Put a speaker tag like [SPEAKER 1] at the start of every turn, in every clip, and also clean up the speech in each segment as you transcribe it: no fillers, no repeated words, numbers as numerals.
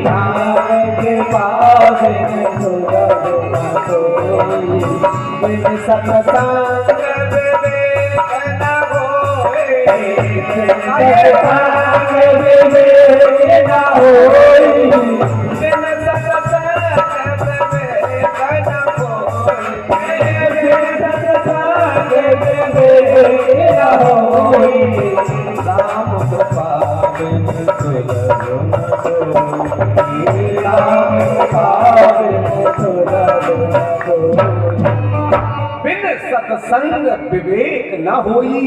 [SPEAKER 1] राम कृपा सत्संग विवेक न होई,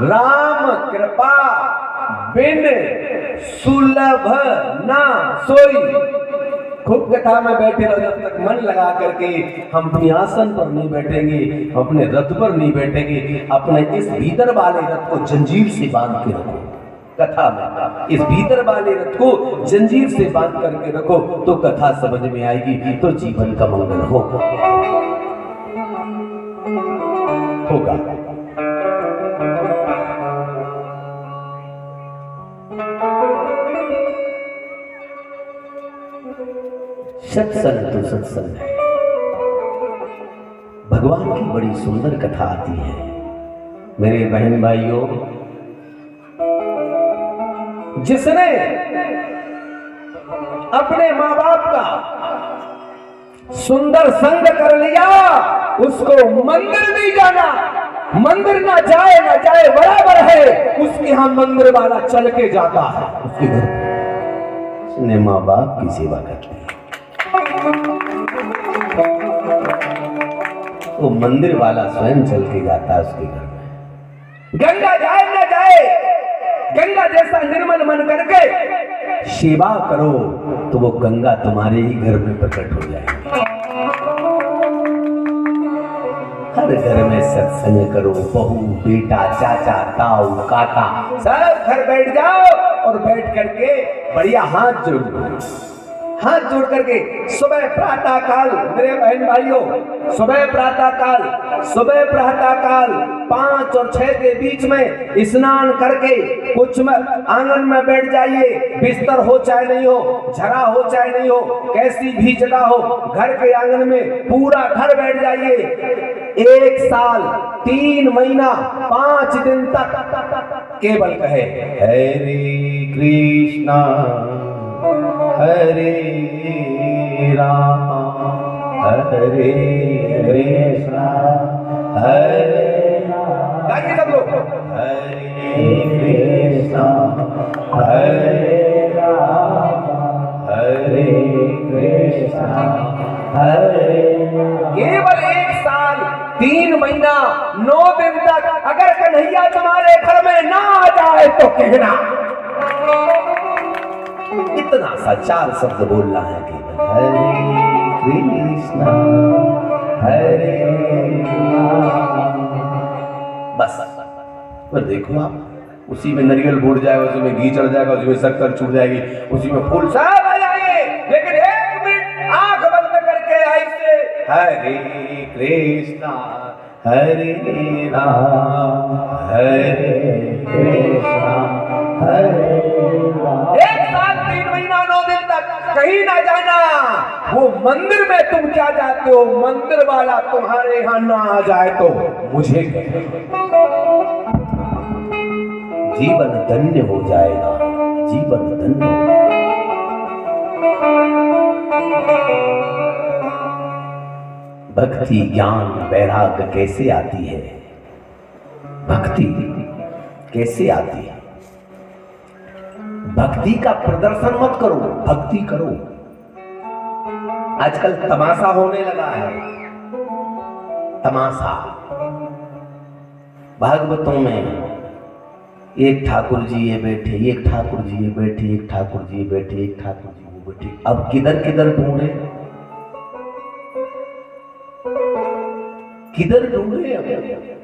[SPEAKER 1] राम कृपा बिन सुलभ ना सोई। खूब कथा में बैठे रहो जब तक मन लगा करके हम अपने आसन पर नहीं बैठेंगे, अपने रथ पर नहीं बैठेंगे, अपने इस भीतर वाले रथ को जंजीर से बांध के रखो। कथा में इस भीतर वाले रथ को जंजीर से बांध करके रखो तो कथा समझ में आएगी, तो जीवन का मंगल होगा। सत्संग तो सत्संग है, भगवान की बड़ी सुंदर कथा आती है। मेरे बहन भाइयों, जिसने अपने माँ बाप का सुंदर संग कर लिया उसको मंदिर नहीं जाना, मंदिर ना जाए बराबर है, उसके यहां मंदिर वाला चल के जाता है उसके घर। उसने माँ बाप की सेवा करनी है, वो मंदिर वाला स्वयं चल के जाता है उसके घर में। गंगा जाए ना जाए, गंगा जैसा निर्मल मन करके सेवा करो तो वो गंगा तुम्हारे ही घर में प्रकट हो जाएगी। हर घर में सत्संग करो, बहू बेटा चाचा ताऊ काका सब घर बैठ जाओ और बैठ करके बढ़िया हाथ जोड़ करके सुबह प्रातः काल, मेरे बहन भाइयों, सुबह प्रातः काल 5 और 6 के बीच में स्नान करके कुछ में आंगन में बैठ जाइए। बिस्तर हो चाहे नहीं हो, जगह हो चाहे नहीं हो, कैसी भी जगह हो, घर के आंगन में पूरा घर बैठ जाइए। 1 साल 3 महीना 5 दिन तक केवल कहे हरे कृष्णा हरे राम हरे कृष्णा हरे राम, गाइए सब लोग, हरे कृष्णा हरे राम हरे कृष्णा हरे राम। केवल 1 साल 3 महीना 9 दिन तक अगर कन्हैया तुम्हारे घर में ना आ जाए तो कहना। इतना सा 4 शब्द बोलना है कि हरे कृष्णा हरे राम, बस। पर देखो आप, उसी में नारियल फूट जाएगा, उसी में घी चढ़ जाएगा, उसी में शक्कर छूट जाएगी, उसी में फूल सब आ जाएंगे, लेकिन 1 मिनट आंख बंद करके ऐसे हरे कृष्णा हरे राम हरे कृष्णा हरे राम। 1 साल 3 महीना 9 दिन तक कहीं ना जाना। वो मंदिर में तुम क्या जाते हो, मंदिर वाला तुम्हारे यहाँ ना आ जाए तो मुझे जीवन धन्य हो जाएगा, जीवन धन्य हो जाएगा। भक्ति ज्ञान वैराग्य कैसे आती है, भक्ति कैसे आती है? भक्ति का प्रदर्शन मत करो, भक्ति करो। आजकल तमाशा होने लगा है, तमाशा। भागवतों में एक ठाकुर जी ये बैठे, एक ठाकुर जी ये बैठे, एक ठाकुर जी ये बैठे, एक ठाकुर जी वो बैठे। अब किधर किधर ढूंढे, किधर ढूंढे?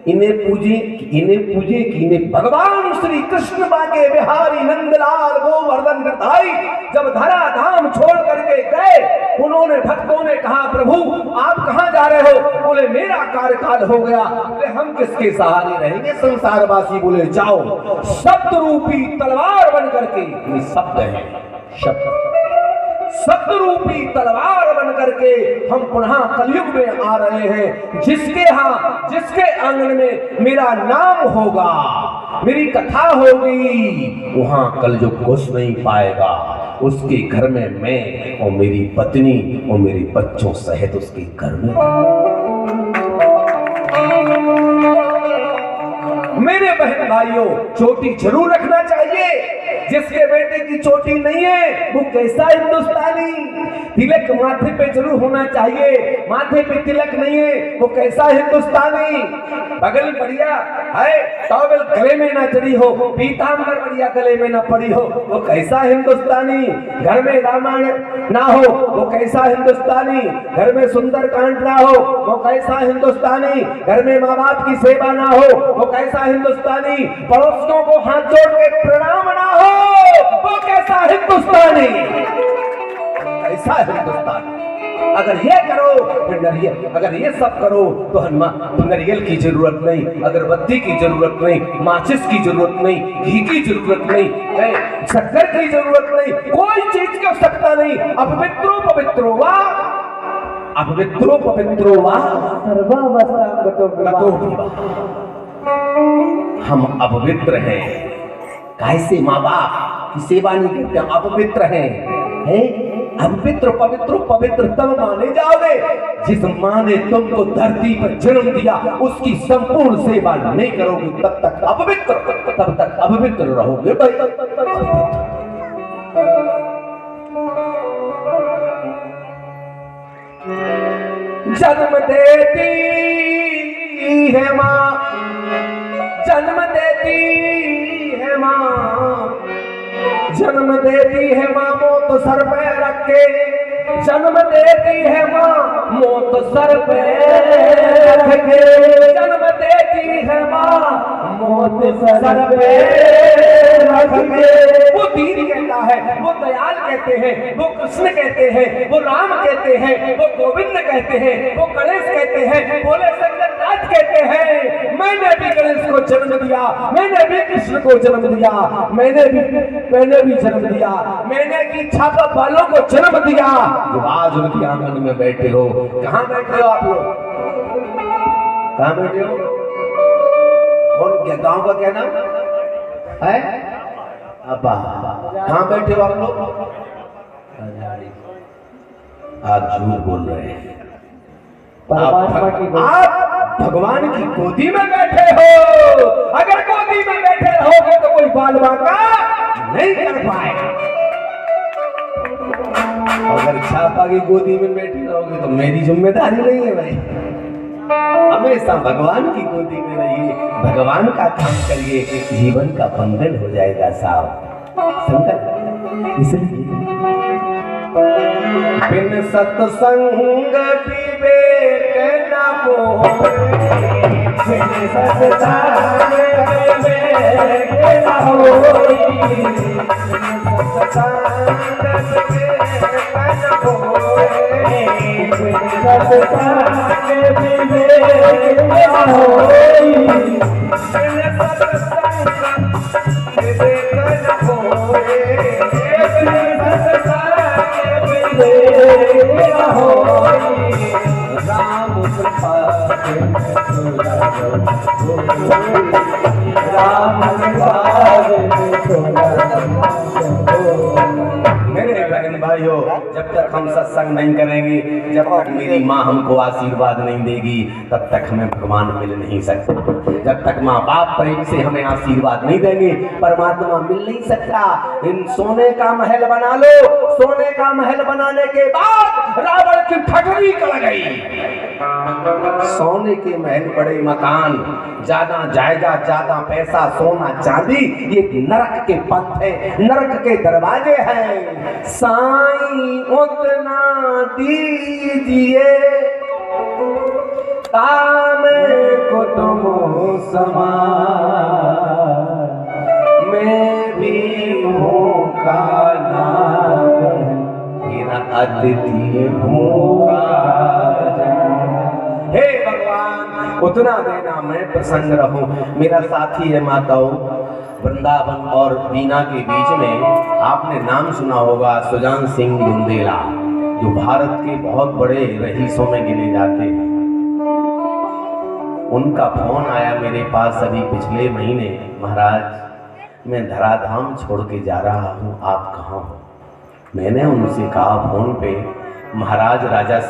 [SPEAKER 1] इन्हें पूजे कि इन्हें भगवान श्री कृष्ण बाके बिहारी नंदलाल गोवर्धन गिरधारी जब धरा धाम छोड़ करके गए, उन्होंने भक्तों ने कहा प्रभु आप कहां जा रहे हो? बोले मेरा कार्यकाल हो गया। बोले हम किसके सहारे रहेंगे? संसारवासी। बोले जाओ, शब्द रूपी तलवार बन करके, ये शब्द है, शब्द रूपी तलवार बन करके हम पुनः कलयुग में आ रहे हैं। जिसके आंगन में मेरा नाम होगा, मेरी कथा होगी, वहां कलयुग घुस नहीं पाएगा। उसके घर में मैं और मेरी पत्नी और मेरे बच्चों सहित उसके घर में। मेरे बहन भाइयों, चोटी जरूर रखना चाहिए। जिसके बेटे की चोटी नहीं है वो कैसा हिंदुस्तानी? तिलक माथे पे जरूर होना चाहिए, माथे पे तिलक नहीं है वो कैसा हिंदुस्तानी? बगल बढ़िया है, टॉवेल गले में ना चढ़ी हो, पीतांबर बढ़िया गले में ना पड़ी हो, वो कैसा हिंदुस्तानी? घर में रामायण ना हो वो कैसा हिंदुस्तानी? घर में सुंदर कांड ना हो वो कैसा हिंदुस्तानी? घर में माँ बाप की सेवा ना हो वो कैसा हिंदुस्तानी? पड़ोसियों को हाथ जोड़ के प्रणाम ना हो वो कैसा हिंदुस्तानी? ऐसा हिंदुस्तानी। अगर ये करो तो नारियल, अगर ये सब करो तो नारियल की जरूरत नहीं, अगरबत्ती की जरूरत नहीं, माचिस की जरूरत नहीं, घी की जरूरत नहीं, शक्कर की जरूरत नहीं, कोई चीज की आवश्यकता नहीं। अपवित्रो पवित्रो वा, अपवित्रो पवित्रो वा सर्वावस्था। हम अपवित्र हैं, कैसे? माँ बाप की सेवा नहीं करते, अपवित्र हैं। अपवित्र पवित्र पवित्र तब माने जाओगे जिस माँ ने तुमको धरती पर जन्म दिया उसकी संपूर्ण सेवा नहीं करोगे तब तक अपवित्र, तब तक अपवित्र रहोगे भाई। जन्म देती है माँ, जन्म देती है माँ, जन्म देती है माँ मौत सर पे रख के, जन्म देती है माँ मौत सर पे रख के, जन्म देती है माँ मौत सर पे रख के। वो दीन कहता है, वो दयाल कहते हैं, वो कृष्ण कहते हैं, वो राम कहते हैं, वो गोविंद कहते हैं, वो गणेश कहते हैं, बोले संगतनाथ कहते हैं। मैंने भी गणेश को जन्म दिया, मैंने भी कृष्ण को जन्म दिया, मैंने भी जन्म दिया, मैंने की छापा वालों को जन्म दिया जो आज उनके आंगन में बैठे हो। कहाँ बैठे हो आप लोग? कहाँ बैठे हो? कौन क्या गांव का क्या नाम है? अब्बा। कहाँ बैठे हो आप लोग? आप झूठ बोल रहे हैं। आप भगवान की गोदी में बैठे हो। अगर गोदी में बैठे रहोगे तो कोई बाल बांका नहीं कर पाएगा। अगर छापा की गोदी में बैठे रहोगे तो मेरी जिम्मेदारी नहीं है भाई। हमेशा भगवान की गोदी में रहिए, भगवान का काम करिए, जीवन का बंधन हो जाएगा साहब। संकल्प इसलिए बिन सत्संग विवेक न होए, बिन सत्संग विवेक न होए, सत्संग विवेक न होए, बिन सत्संग विवेक न होए, बिन सत्संग विवेक न होए, बिन सत्संग विवेक न होए। राम कृपा मेरे बहन भाइयों, जब तक हम सत्संग नहीं करेंगे, जब तक मेरी माँ हमको आशीर्वाद नहीं देगी, तब तक हमें भगवान मिल नहीं सकता। जब तक माँ बाप प्रेम से हमें आशीर्वाद नहीं देंगे, परमात्मा मिल नहीं सकता। इन सोने का महल बना लो, सोने का महल बनाने के बाद रावण की ठगरी कर गई। सोने के महल बड़े मकान, ज्यादा जायदाद, ज्यादा पैसा, सोना चांदी, ये नरक के पथ है, नरक के दरवाजे हैं। साईं उतना दीजिए काम को तुम समान, मैं भी हूँ काला, मेरा अतिथि भूखा। हे भगवान, उतना देना मैं प्रसन्न रहूं। मेरा साथी है माताओं, वृंदावन और बीना के बीच में आपने नाम सुना होगा सुजान सिंह बुंदेला, जो भारत के बहुत बड़े रईसों में गिने जाते हैं। उनका फोन आया मेरे पास अभी पिछले महीने, महाराज मैं धराधाम छोड़ के जा रहा हूँ, आप कहाँ हो? मैंने उनसे कहा फोन पे, महाराज राजा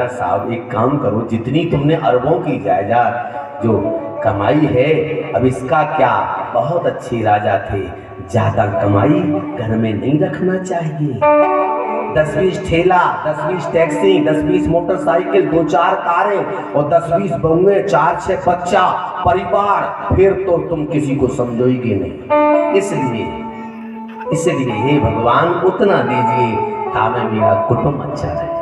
[SPEAKER 1] साहब एक काम करो, जितनी तुमने अरबों की जायदाद जो कमाई है, अब इसका क्या, बहुत अच्छे राजा थे, ज्यादा कमाई घर में नहीं रखना चाहिए। 10-20 ठेला, 10-20 टैक्सी, 10-20 मोटरसाइकिल, 2-4 कारें और 10-20 बहुएं, 4-6 बच्चा परिवार, फिर तो तुम किसी को समझोगे नहीं। इसलिए हे भगवान उतना दीजिए ताकि मेरा कुटुंब अच्छा रहे।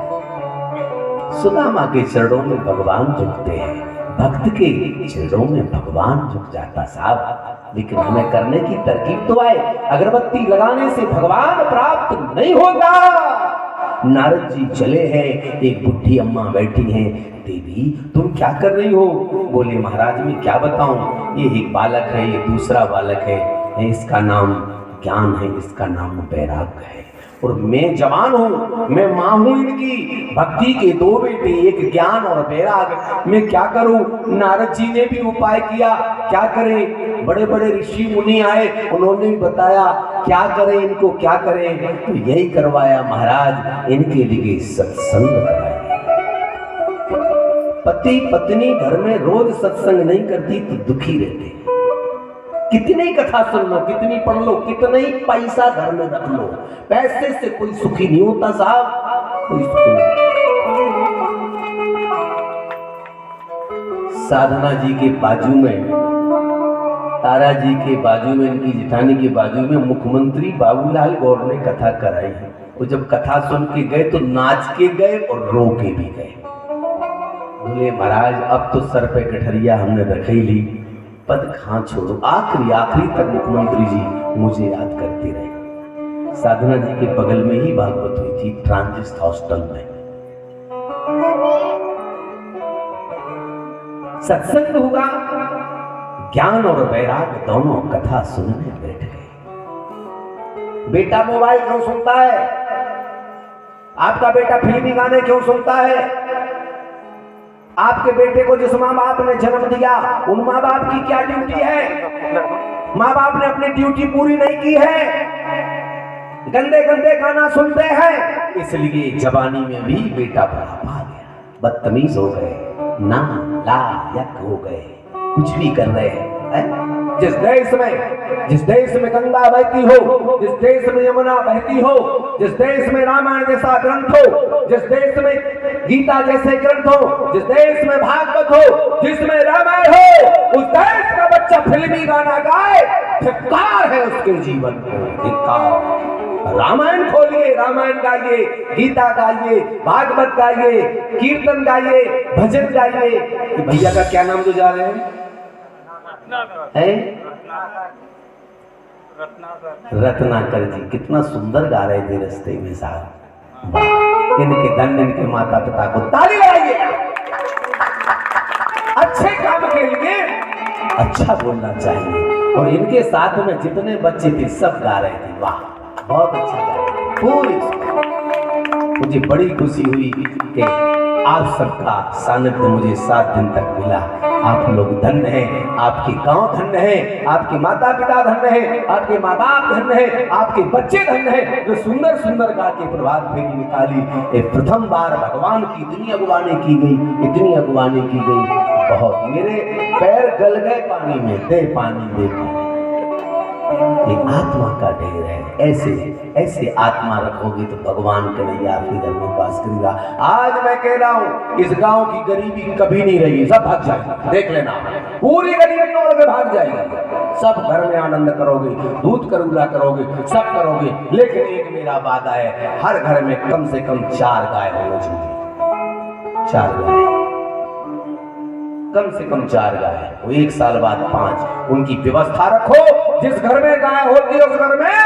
[SPEAKER 1] सुदामा के चरणों में भगवान झुकते हैं, भक्त के चरणों में भगवान झुक जाता साहब, लेकिन हमें करने की तरकीब तो आए। अगरबत्ती लगाने से भगवान प्राप्त नहीं होगा। नारद जी चले हैं, एक बुढ़ी अम्मा बैठी हैं, देवी तुम क्या कर रही हो? बोले महाराज मैं क्या बताऊं, ये एक बालक है, ये दूसरा बालक है, इसका नाम ज्ञान है, इसका नाम वैराग्य है, और मैं जवान हूँ, मैं माँ हूँ इनकी, भक्ति के 2 बेटे, एक ज्ञान और वैराग्य, मैं क्या करूँ? नारद जी ने भी उपाय किया, क्या करें? बड़े बड़े ऋषि मुनि आए, उन्होंने भी बताया क्या करें इनको, क्या करें? तो यही करवाया महाराज, इनके लिए सत्संग कराया। पति पत्नी घर में रोज सत्संग नहीं करती तो दुखी रहते। कितनी कथा सुन लो, कितनी पढ़ लो, कितना ही पैसा घर में रख लो, पैसे से कोई सुखी नहीं होता साहब, कोई सुखी नहीं। साधना जी के बाजू में, तारा जी के बाजू में, इनकी जेठानी के बाजू में मुख्यमंत्री बाबूलाल गौर ने कथा कराई है। वो जब कथा सुन के गए तो नाच के गए और रो के भी गए। बोले महाराज अब तो सर पे गठरिया हमने रख ही ली, पद कहाँ छोड़ो। आखिरी तक मुख्यमंत्री जी मुझे याद करते रहे। साधना जी के बगल में ही भागवत हुई थी, ट्रांजिस्ट हॉस्टल में। सत्संग हुआ, ज्ञान और वैराग्य दोनों कथा सुनने बैठ गए। बेटा मोबाइल क्यों सुनता है? आपका बेटा फिल्मी गाने क्यों सुनता है? आपके बेटे को जिस माँ बाप ने जन्म दिया, उन माँ बाप की क्या ड्यूटी है? माँ बाप ने अपनी ड्यूटी पूरी नहीं की है, गंदे गंदे गाना सुनते हैं, इसलिए जवानी में भी बेटा बुढ़ापा आ गया, बदतमीज हो गए, ना लायक हो गए, कुछ भी कर रहे हैं। जिस देश में गंगा बहती हो, जिस देश में यमुना बहती हो, जिस देश में रामायण जैसा ग्रंथ हो, जिस देश में गीता जैसे ग्रंथ हो, जिस देश में भागवत हो, जिसमें रामायण हो, उस देश का बच्चा फिल्मी गाना गाए, धिक्कार है उसके जीवन को, धिक्कार। रामायण खोलिए, रामायण गाइए, गीता गाइए, भागवत गाइए, कीर्तन गाइए, भजन गाइए। भैया का क्या नाम जो जा रहे हैं? रत्नाकर जी कितना सुंदर गा रहे थे रास्ते में साहब। इनके धन, इनके माता पिता को ताली लगाइए। अच्छे काम के लिए अच्छा बोलना चाहिए, और इनके साथ में जितने बच्चे थे सब गा रहे थे, वाह बहुत अच्छा गा रहे थे पूरी। मुझे बड़ी खुशी हुई कि आप सबका सानिध्य मुझे 7 दिन तक मिला। आप लोग धन्य हैं, आपके गांव धन्य हैं, आपके माता पिता धन्य हैं, आपके माँ बाप धन्य हैं, आपके बच्चे धन्य हैं जो सुंदर सुंदर गा के प्रभात फेरी निकाली। प्रथम बार भगवान की इतनी अगवानी की गई, इतनी अगवानी की गई, बहुत। मेरे पैर गल गए पानी में, दे पानी दे पानी। ये आत्मा का ढेर है। ऐसे ऐसे आत्मा रखोगे तो भगवान कन्हैया आपके घर में वास करेगा। आज मैं कह रहा हूं इस गांव की गरीबी कभी नहीं रही, सब भाग जाएगी, देख लेना, पूरी गरीबी तोड़ के भाग जाएगी। सब घर में आनंद करोगे, दूध करूला करोगे, सब करोगे, लेकिन एक मेरा वादा है, हर घर में कम से कम 4 गाय होनी चाहिए। 4 गाय, कम से कम 4 गाय, वो 1 साल बाद 5, उनकी व्यवस्था रखो। जिस घर में गाय होती है उस घर में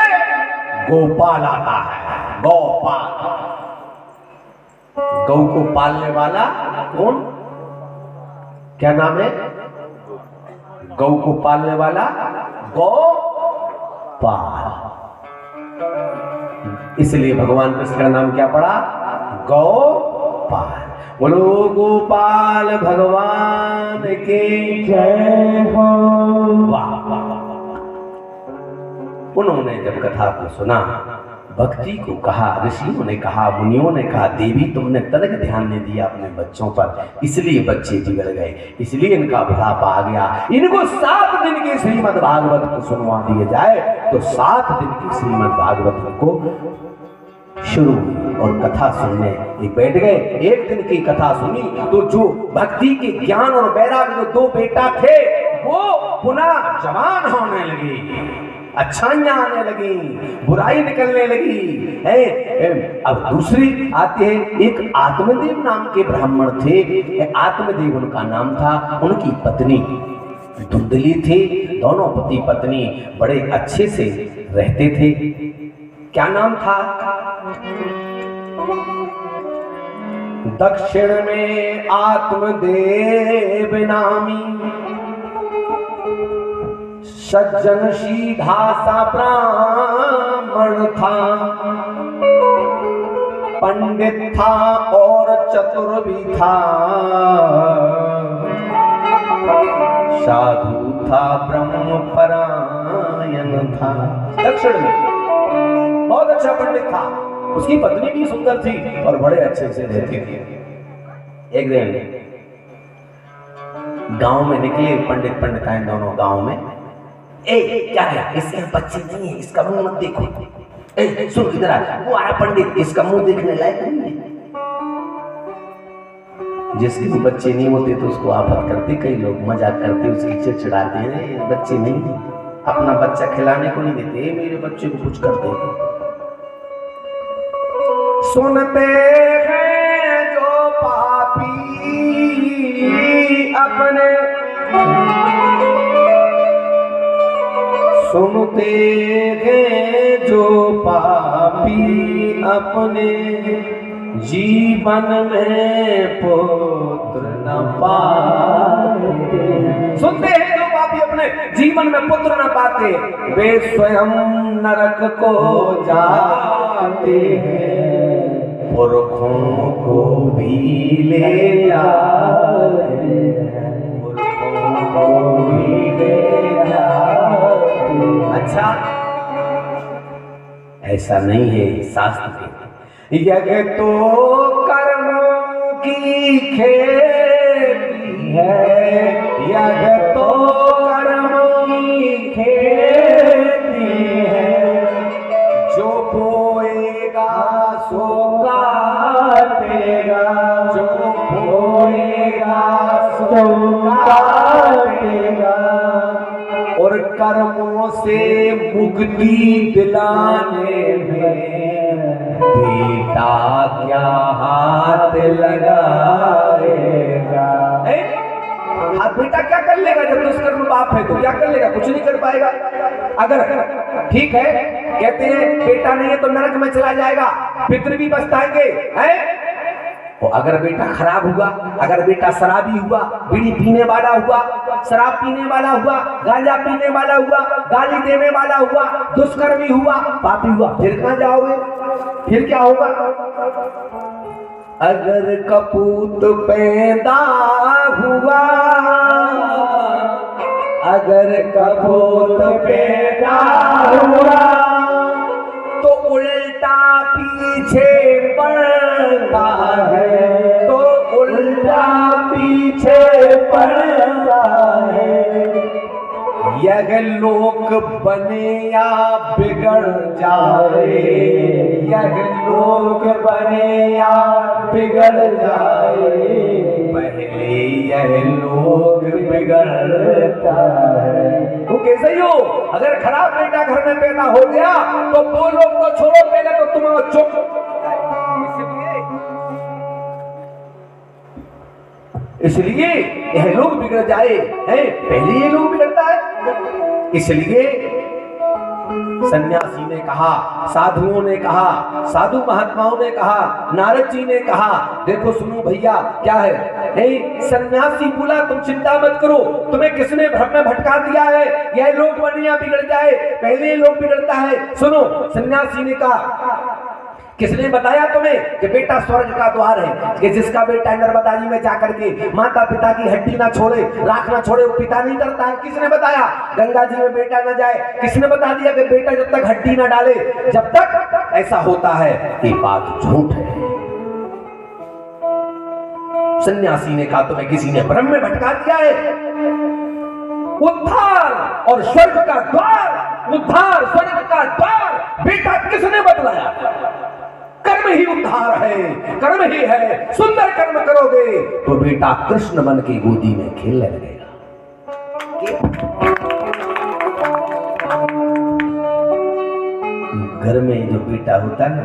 [SPEAKER 1] गोपाल आता है। गोपाल, गौ को पालने वाला कौन, क्या नाम है? गौ को पालने वाला गोपाल। इसलिए भगवान कृष्ण का नाम क्या पड़ा? गोपाल। बोलो गोपाल भगवान के जय हो। वाह वाह वाह। उन्होंने जब कथा को सुना, भक्ति को कहा, ऋषियों ने कहा, मुनियों ने कहा, देवी तुमने तनिक ध्यान नहीं दिया अपने बच्चों पर, इसलिए बच्चे बिगड़ गए, इसलिए इनका बुढ़ापा आ गया। इनको 7 दिन के श्रीमद् भागवत को सुनवा दिए जाए तो 7 दिन की श्रीमद् भागवत को शुरू हुई और कथा सुनने ये बैठ गए। 1 दिन की कथा सुनी तो जो भक्ति के ज्ञान और वैराग्य जो 2 बेटा थे वो पुनः जवान होने लगे, अच्छाइयां आने लगी, बुराई निकलने लगी है। अब दूसरी आती है, एक आत्मदेव नाम के ब्राह्मण थे, आत्मदेव उनका नाम था। उनकी पत्नी धुंधली थी, दोनों पति पत्नी बड़े अच्छे से रहते थे। क्या नाम था? दक्षिण में आत्मदेव नामी, सज्जन सीधा सा ब्राह्मण था, पंडित था और चतुर भी था, साधु था, ब्रह्म परायण था। दक्षिण में बहुत अच्छा पंडित था, उसकी पत्नी भी सुंदर थी और बड़े अच्छे से रहती थी। एक दिन गांव में निकले पंडित पंडिताएं दोनों गांव में। ए क्या है, इसके बच्चे नहीं है, इसका मुंह मत देखो। ए सुन इधर आ, वो आया पंडित, इसका मुंह देखने लायक नहीं है। जिसके भी बच्चे नहीं होते तो उसको आफत करते, कई लोग मजाक करते, उसकी चिड़चिड़ाते हैं, बच्चे नहीं है, अपना बच्चा खिलाने को नहीं देते, मेरे बच्चे को कुछ कर देते। सुनते हैं जो पापी अपने, सुनते हैं जो पापी अपने, जीवन में पुत्र न पाते। सुनते हैं जो पापी अपने जीवन में पुत्र न पाते, वे स्वयं नरक को जाते हैं, पुरखों को भी ले जाते हैं, पुरखों को भी ले जाते हैं। अच्छा, ऐसा नहीं है। शास्त्र कहते यज्ञ तो कर्मों की खेती है, यज्ञ तो कर्मों की खेती है, जो बोएगा सो काटेगा, जो बोएगा सो काटेगा, और कर्मों से मुक्ति दिलाने में बेटा क्या हाथ लगाएगा। हाँ, बेटा क्या कर लेगा जब दुष्कर्म बाप है तो क्या कर लेगा? कुछ नहीं कर पाएगा। अगर ठीक है, कहते हैं बेटा नहीं है तो नरक में चला जाएगा, पितृ भी पछताएंगे हैं। और अगर बेटा खराब हुआ, अगर बेटा शराबी हुआ, बीड़ी पीने वाला हुआ, शराब पीने वाला हुआ, गांजा पीने वाला हुआ, गाली देने वाला हुआ, दुष्कर्मी हुआ, पापी हुआ, फिर कहां जाओगे? फिर क्या होगा? अगर कपूत पैदा हुआ, अगर कपूत पैदा हुआ, तो उल्टा पीछे पड़ता है, तो उल्टा पीछे पड़ता है। यह लोक बने या बिगड़ जाए, यह लोक बने या बिगड़ जाए, पहले यह लोक बिगड़ता है। वो कैसे ही हो, अगर खराब बेटा घर में पैदा हो गया तो वो लोग तो छोड़ो, पहले तो तुम चुप। इसलिए यह लोग बिगड़ जाए, है पहले ये लोग बिगड़ता है। इसलिए सन्यासी ने कहा, साधुओं ने कहा, साधु महात्माओं ने कहा, नारद जी ने कहा, देखो सुनो भैया क्या है, सन्यासी बोला तुम चिंता मत करो, तुम्हें किसने भ्रम में भटका दिया है, यह लोग बनिया बिगड़ जाए, पहले लोग बिगड़ता है। सुनो, सन्यासी ने कहा, किसने बताया तुम्हें कि बेटा स्वर्ग का द्वार है, कि जिसका बेटा नर्मदाजी में जाकर के माता पिता की हड्डी ना छोड़े, राख ना छोड़े, वो पिता नहीं करता है। किसने बताया? गंगा जी में बेटा ना जाए, किसने बता दिया कि बेटा जब तक हड्डी ना डाले जब तक ऐसा होता है? ये बात झूठ है। सन्यासी ने कहा तुम्हें किसी ने भ्रम में भटका दिया है। उद्धार और स्वर्ग का द्वार, उद्धार स्वर्ग का द्वार बेटा किसने बतलाया? कर्म ही उद्धार है, कर्म ही है। सुंदर कर्म करोगे तो बेटा कृष्ण बन के गोदी में खेलने लगेगा। घर में जो बेटा होता है ना,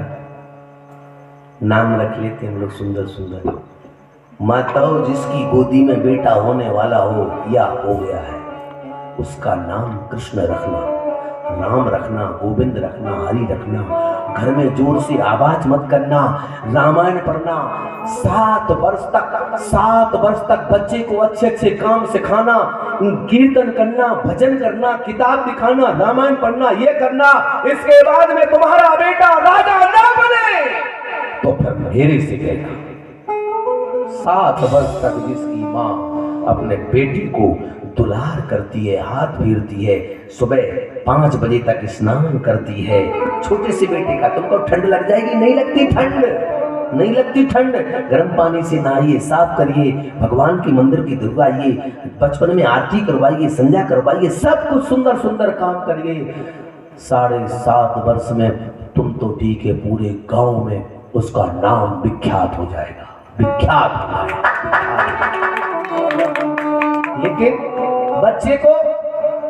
[SPEAKER 1] नाम रख लेते हैं हम लोग सुंदर सुंदर। माताओं जिसकी गोदी में बेटा होने वाला हो या हो गया है, उसका नाम कृष्ण रखना, राम रखना, गोविंद रखना, हरि रखना। घर में जोर से आवाज मत करना, रामायण पढ़ना। 7 वर्ष तक बच्चे को अच्छे अच्छे काम सिखाना, कीर्तन करना, भजन करना, किताब दिखाना, रामायण पढ़ना, ये करना। इसके बाद में तुम्हारा बेटा राजा ना बने तो फिर मेरे से कहना। 7 वर्ष तक जिसकी माँ अपने बेटी को दुलार करती है, हाथ फेरती है, सुबह 5 बजे तक स्नान करती है, छोटे से बेटे का, तुमको ठंड लग जाएगी? नहीं लगती ठंड, नहीं लगती ठंड। गर्म पानी से नहाइए, साफ करिए, भगवान के मंदिर की दुर्गाइए, बचपन में आरती करवाइए, संध्या करवाइए, सब कुछ सुंदर सुंदर काम करिए। 7.5 वर्ष में तुम तो ठीक है, पूरे गांव में उसका नाम विख्यात हो जाएगा, विख्यात हो जाएगा। लेकिन बच्चे को,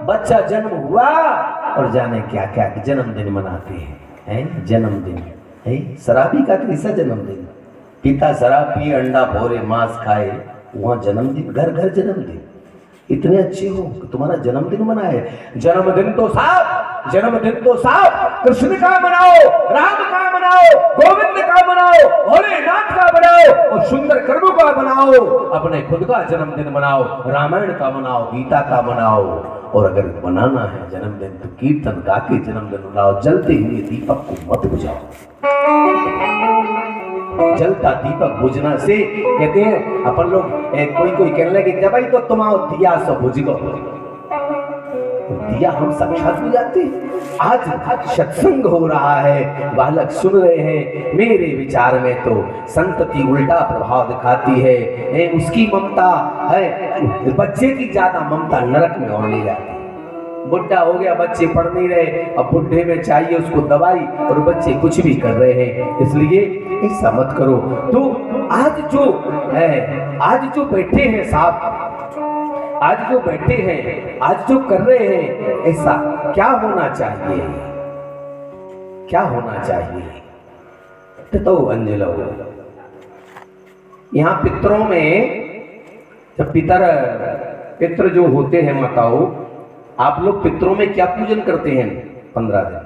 [SPEAKER 1] बच्चा जन्म हुआ और जाने क्या क्या जन्मदिन मनाते हैं, जन्मदिन है शराबी का कैसा जन्मदिन? पिता शराब पिए, अंडा भोरे, मांस खाए, वहां जन्मदिन, घर घर जन्मदिन। इतने अच्छे हो कि तुम्हारा जन्मदिन मनाए। जन्मदिन तो साफ, जन्मदिन तो साफ कृष्ण का मनाओ, राम का मनाओ, गोविंद का मनाओ, भोलेनाथ का मनाओ और सुंदर कर्मों का मनाओ। अपने खुद का जन्मदिन मनाओ, रामायण का मनाओ, गीता का मनाओ। और अगर बनाना है जन्मदिन तो कीर्तन गा के जन्मदिन मनाओ। जलते हुए दीपक को मत बुझाओ। जलता दीपक बुझना से कहते हैं अपन लोग, कोई कहने लगे जब भाई तो तुम आओ दिया सब बुझ गो, दिया हम साक्षात हो जाते। आज सत्संग हो रहा है, बालक सुन रहे हैं, मेरे विचार में तो संतति उल्टा प्रभाव दिखाती है। उसकी ममता है, बच्चे की ज्यादा ममता नरक में और ले जाती है। बुढ़ा हो गया, बच्चे पढ़ नहीं रहे, अब बुढ़े में चाहिए उसको दवाई और बच्चे कुछ भी कर रहे हैं। इसलिए ऐसा मत करो। तो आज जो है, आज जो बैठे हैं साहब, आज जो बैठे हैं, आज जो कर रहे हैं, ऐसा क्या होना चाहिए? क्या होना चाहिए? तो अंजलो, यहाँ पितरों में जब पितर जो होते हैं माताओं, आप लोग पितरों में क्या पूजन करते हैं 15 दिन?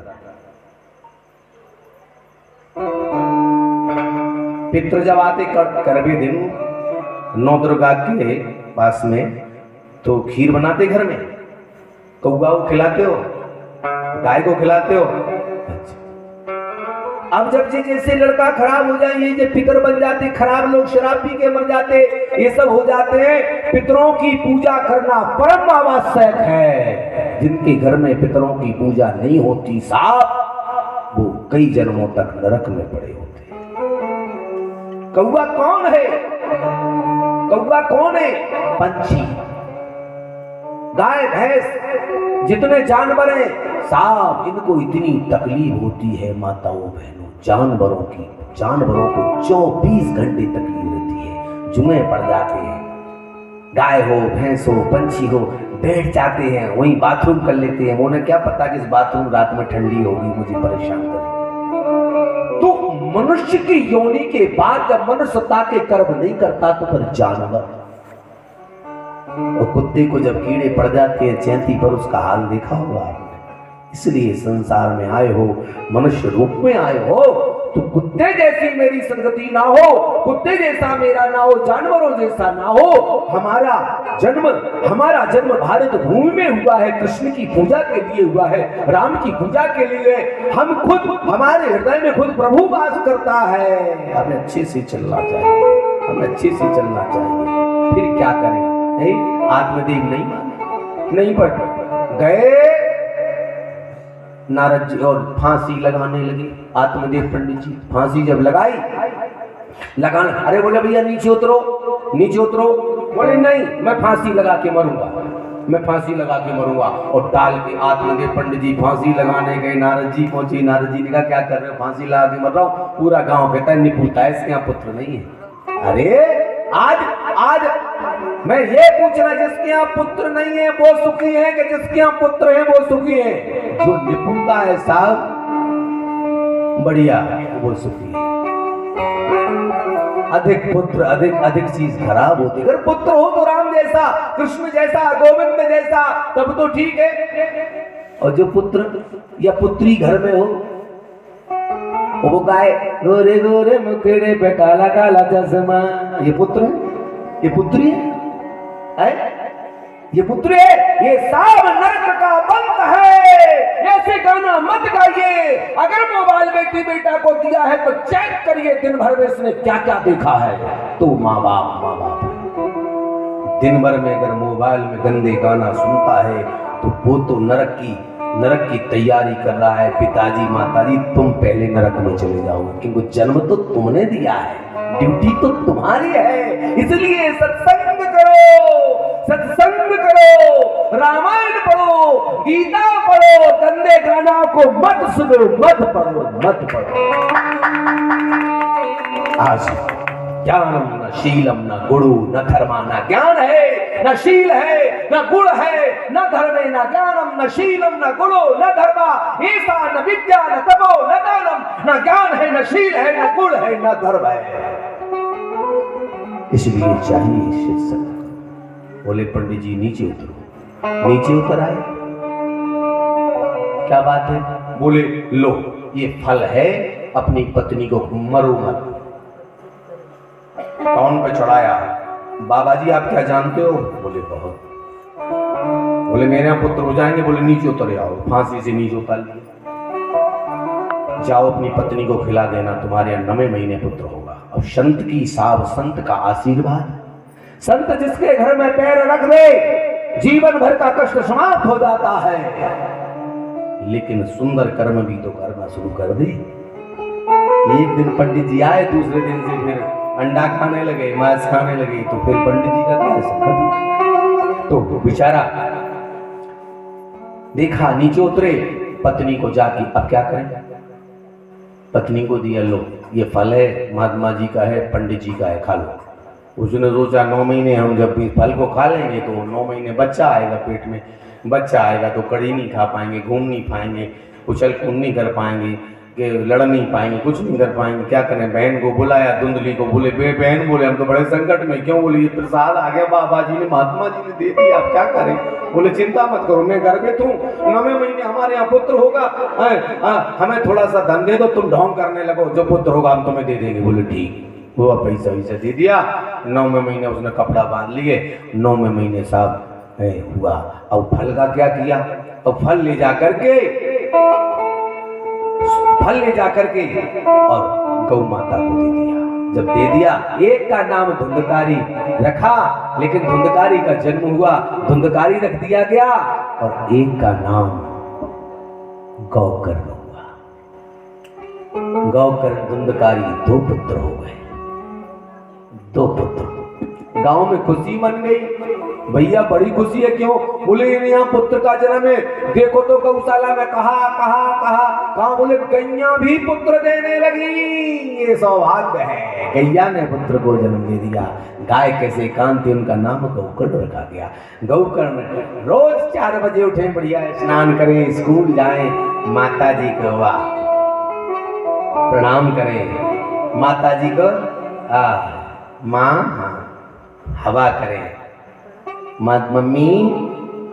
[SPEAKER 1] पितर जब आते करवे दिन नौ दुर्गा के पास में, तो खीर बनाते घर में, कौआ को खिलाते हो, गाय को खिलाते हो। अब जब जैसे लड़का खराब हो जाए, ये जो पितर बन जाते, खराब लोग शराब पी के मर जाते, ये सब हो जाते हैं। पितरों की पूजा करना परम आवश्यक है। जिनके घर में पितरों की पूजा नहीं होती साहब, वो कई जन्मों तक नरक में पड़े होते हैं। कौआ कौन है? कौआ कौन है? पंछी। गाय भैंस जितने जानवर हैं साहब, इनको इतनी तकलीफ होती है माताओं बहनों, जानवरों को 24 घंटे तकलीफ रहती है, जुए पड़ जाते हैं। गाय हो भैंस हो पंछी हो बैठ जाते हैं वहीं बाथरूम कर लेते हैं, उन्हें क्या पता कि इस बाथरूम रात में ठंडी होगी मुझे परेशान करेगी। तो मनुष्य की योनि के बाद जब मनुष्यता के कर्म नहीं करता तो फिर जानवर और कुत्ते को जब कीड़े पड़ जाते हैं चैंती पर, उसका हाल देखा होगा आपने। इसलिए संसार में आए हो, मनुष्य रूप में आए हो तो कुत्ते जैसी मेरी संगति ना हो, कुत्ते जैसा मेरा ना हो, जानवरों जैसा ना हो। हमारा जन्म भारत भूमि में हुआ है, कृष्ण की पूजा के लिए हुआ है, राम की पूजा के लिए। हम खुद, हमारे हृदय में खुद प्रभु वास करता है। हमें अच्छे से चलना चाहिए, हमें अच्छे से चलना चाहिए। फिर क्या करें? आत्मदेव नहीं पर गए नारद जी और फांसी लगाने लगे। आत्मदेव पंडित जी फांसी जब लगाई लगाना, अरे बोले भैया नीचे उतरो। बोले नहीं, मैं फांसी लगा के मरूंगा, और डाल के आत्मदेव पंडित जी फांसी लगाने गए। नारद जी पहुंचे, नारद जी ने कहा क्या कर रहे हो? फांसी लगा के मर रहा हूं। पूरा गांव कहता है निपुता है, इसके यहाँ पुत्र नहीं है। अरे आज मैं ये पूछना, जिसके यहाँ पुत्र नहीं है वो सुखी है कि जिसके यहाँ पुत्र है वो सुखी है? जो निपुणता है साहब बढ़िया वो सुखी है। अधिक पुत्र अधिक चीज खराब होती। अगर पुत्र हो तो राम जैसा, कृष्ण जैसा, गोविंद जैसा, तब तो ठीक है। और जो पुत्र या पुत्री घर में हो, वो गाय गोरे गोरे मुखेड़े पे काला काला चश्मा, ये पुत्र है? ये पुत्री है? ये पुत्र है? ये सब नरक का बंद है। ऐसे गाना मत गाइए। अगर मोबाइल बेटी बेटा को दिया है तो चेक करिए दिन भर में इसने क्या क्या देखा है। तो माँ बाप दिन भर में अगर मोबाइल में गंदे गाना सुनता है तो वो तो नरक की तैयारी कर रहा है। पिताजी माताजी तुम पहले नरक में चले जाओगे, क्योंकि जन्म तो तुमने दिया है, ड्यूटी तो तुम्हारी है। इसलिए सत्संग करो, रामायण पढ़ो, गीता पढ़ो, गंदे गाना को मत सुनो, मत पढ़ो। आज ज्ञानम न शीलम न गुरु न धर्मा, न ज्ञान है न शील है न गुण है, न धर्मे न ज्ञानम न शीलम न गुरु न धर्मा, ऐसा न विद्या न तपो न दानम, न ज्ञान है न शील है न गुण है न धर्म है। इसलिए चाहिए शिक्षक। बोले पंडित जी नीचे उतर आए। क्या बात है? बोले लो ये फल है, अपनी पत्नी को मरो मत। कौन पे चढ़ाया? बाबा जी आप क्या जानते हो? बोले बहुत। बोले मेरे यहाँ पुत्र हो जाएंगे। बोले नीचे उतर आओ। फांसी से नीचे उतार लिए। जाओ अपनी पत्नी को खिला देना, तुम्हारे यहाँ 9वें महीने पुत्र होगा। अब संत की साब, संत का आशीर्वाद, संत जिसके घर में पैर रख दे जीवन भर का कष्ट समाप्त हो जाता है। लेकिन सुंदर कर्म भी तो करना शुरू कर दे। एक दिन पंडित जी आए, दूसरे दिन से फिर अंडा खाने लगे, मांस खाने लगे, तो फिर पंडित जी का क्या संकट। तो बेचारा देखा, नीचे उतरे, पत्नी को जाके अब क्या करें? पत्नी को दिया, लो ये फल है, महात्मा जी का है, पंडित जी का है, खा लो। उसने सोचा 9 महीने हम जब भी फल को खा लेंगे तो 9 महीने बच्चा आएगा, पेट में बच्चा आएगा तो कड़ी नहीं खा पाएंगे, घूम नहीं पाएंगे, उछल कूद नहीं कर पाएंगे, कि लड़ नहीं पाएंगे, कुछ नहीं कर पाएंगे। क्या करें? बहन को बुलाया, धुंधली को। बोले बहन बोले हम तो बड़े संकट में। क्यों? बोले ये प्रसाद आ गया, बाबा जी ने, महात्मा जी ने दे दिया, आप क्या करें? बोले चिंता मत करो, मैं गर्भित हूँ, 9वें महीने हमारे यहाँ पुत्र होगा, हमें थोड़ा सा धन दे दो, तुम ढोंग करने लगो, जो पुत्र होगा हम तुम्हें दे देंगे। बोले ठीक। वो पैसा दे दिया। 9वें महीने उसने कपड़ा बांध लिए। 9वें महीने साहब हुआ। अब फल का क्या किया? अब फल ले जा करके और गौ माता को दे दिया। जब दे दिया, एक का नाम धुंधकारी रखा, लेकिन धुंधकारी का जन्म हुआ, धुंधकारी रख दिया गया, और एक का नाम गौकर्ण हुआ। गौकर्ण धुंधकारी 2 पुत्र हो गए, 2 पुत्र। गांव में खुशी मन गई। भैया बड़ी खुशी है, क्यों? बोले यहाँ पुत्र का जन्म है। देखो तो गौशाला में कहा बोले गैया भी पुत्र देने लगी। ये सौभाग्य है, गैया ने पुत्र को जन्म दे दिया। गाय कैसे कान थी, उनका नाम गौकर्ण रखा गया। गौकर्ण रोज 4 बजे उठे, बढ़िया स्नान करें, स्कूल जाएं, माता जी को प्रणाम करें, माता जी को माँ हवा करें, मम्मी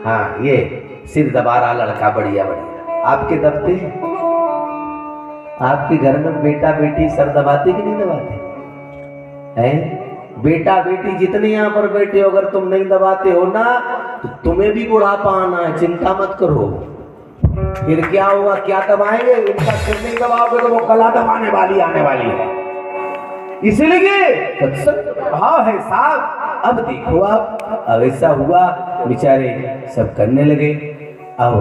[SPEAKER 1] हाँ ये सिर दबा रहा लड़का, बढ़िया बढ़िया। आपके दबते, आपके घर में बेटा बेटी सर दबाते कि नहीं दबाते हैं? बेटा बेटी जितने यहाँ पर बैठे हो, अगर तुम नहीं दबाते हो ना तो तुम्हें भी बुढ़ापा आना है, चिंता मत करो। फिर क्या होगा, क्या दबाएंगे? उनका सिर नहीं दबाओगे तो वो गला दबाने वाली आने वाली है। इसलिए सत्संग भाव है साहब। अब देखो आप, अब ऐसा हुआ, बेचारे सब करने लगे। अब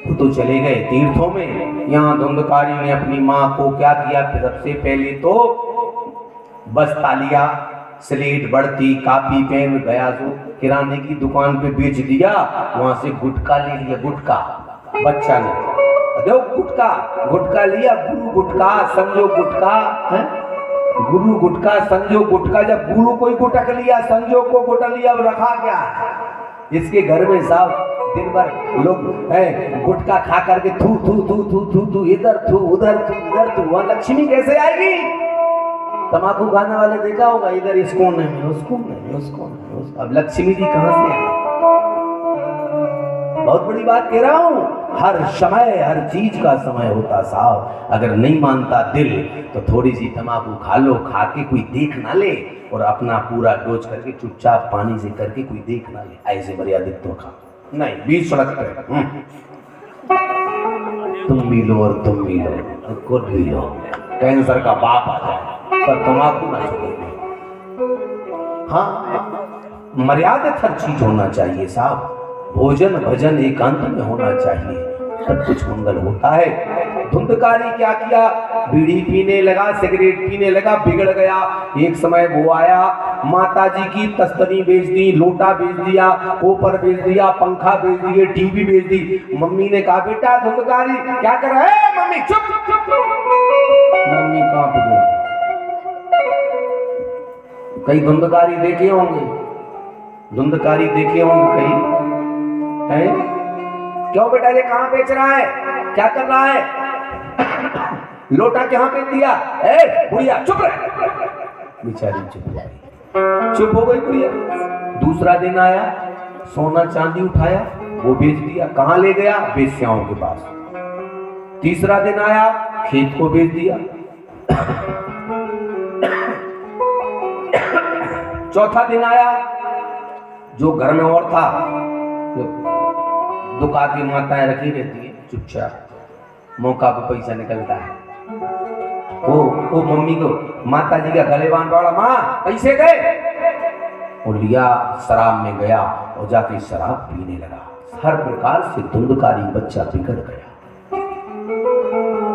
[SPEAKER 1] वो तो चले गए तीर्थों में। यहाँ धुंधकारी ने अपनी माँ को क्या किया, सबसे पहले तो बस्ता लिया, स्लेट बढ़ती कापी पेन, गया तो किराने की दुकान पे बेच दिया। वहां से गुटखा ले लिया, गुटखा बच्चा ने, देखो गुटखा लिया, गुरु गुटखा समझो, गुटखा है गुरु गुटखा संजो गुटखा। जब गुरु को ही गुटक लिया, संजो को गुटक लिया, अब रखा क्या? इसके घर में साहब दिन भर लोग गुटखा खा करके थू थू थू थू थू थू, इधर थू उधर थू इधर थू। वहां लक्ष्मी कैसे आएगी? तम्बाकू खाने वाले देखा होगा, इधर इस कोने में, उस कोने में, उस कोने में। अब लक्ष्मी जी कहां से आए? बहुत बड़ी बात कह रहा हूं। हर समय हर चीज का समय होता साहब। अगर नहीं मानता दिल तो थोड़ी सी तम्बाकू खा लो, खा के कोई देख ना ले, और अपना पूरा डोज करके चुपचाप पानी से करके कोई देख ना ले, ऐसे मर्यादित तो खा नहीं। 20 सड़क पे तुम भी लो और तुम भी लो और खुद भी लो, कैंसर का बाप आ जाए, पर तम्बाकू ना छोड़ो। हाँ, मर्यादित हर चीज होना चाहिए साहब। भोजन भजन एकांत में होना चाहिए, सब कुछ मंगल होता है। धुंधकारी क्या किया, बीड़ी पीने लगा, सिगरेट पीने लगा, बिगड़ गया। एक समय वो आया, माता जी की तस्तनी बेच दी, लोटा बेच दिया, कोपर बेच दिया, पंखा बेच दिए, टीवी बेच दी। मम्मी ने कहा बेटा धुंधकारी क्या कर रहा है? मम्मी चुप। मम्मी कांप गई। कई धुंधकारी देखे होंगे, धुंधकारी देखे होंगे कई है? क्यों बेटा ये कहां बेच रहा है, क्या कर रहा है? लोटा कहां बेच दिया? बुढ़िया चुप रहे। बेचारी चुप हो गई बुढ़िया। दूसरा दिन आया, सोना चांदी उठाया, वो बेच दिया। कहां ले गया? बेश्याओं के पास। तीसरा दिन आया, खेत को बेच दिया। चौथा दिन आया, जो घर में और था, दुका की माताएं रखी रहती है चुपचाप, मौका पे पैसा निकलता है। वो मम्मी को माता जी का गले बांध पड़ा, माँ पैसे दे। वो लिया, शराब में गया और जाके शराब पीने लगा। हर प्रकार से धुंधकारी बच्चा बिगड़ गया।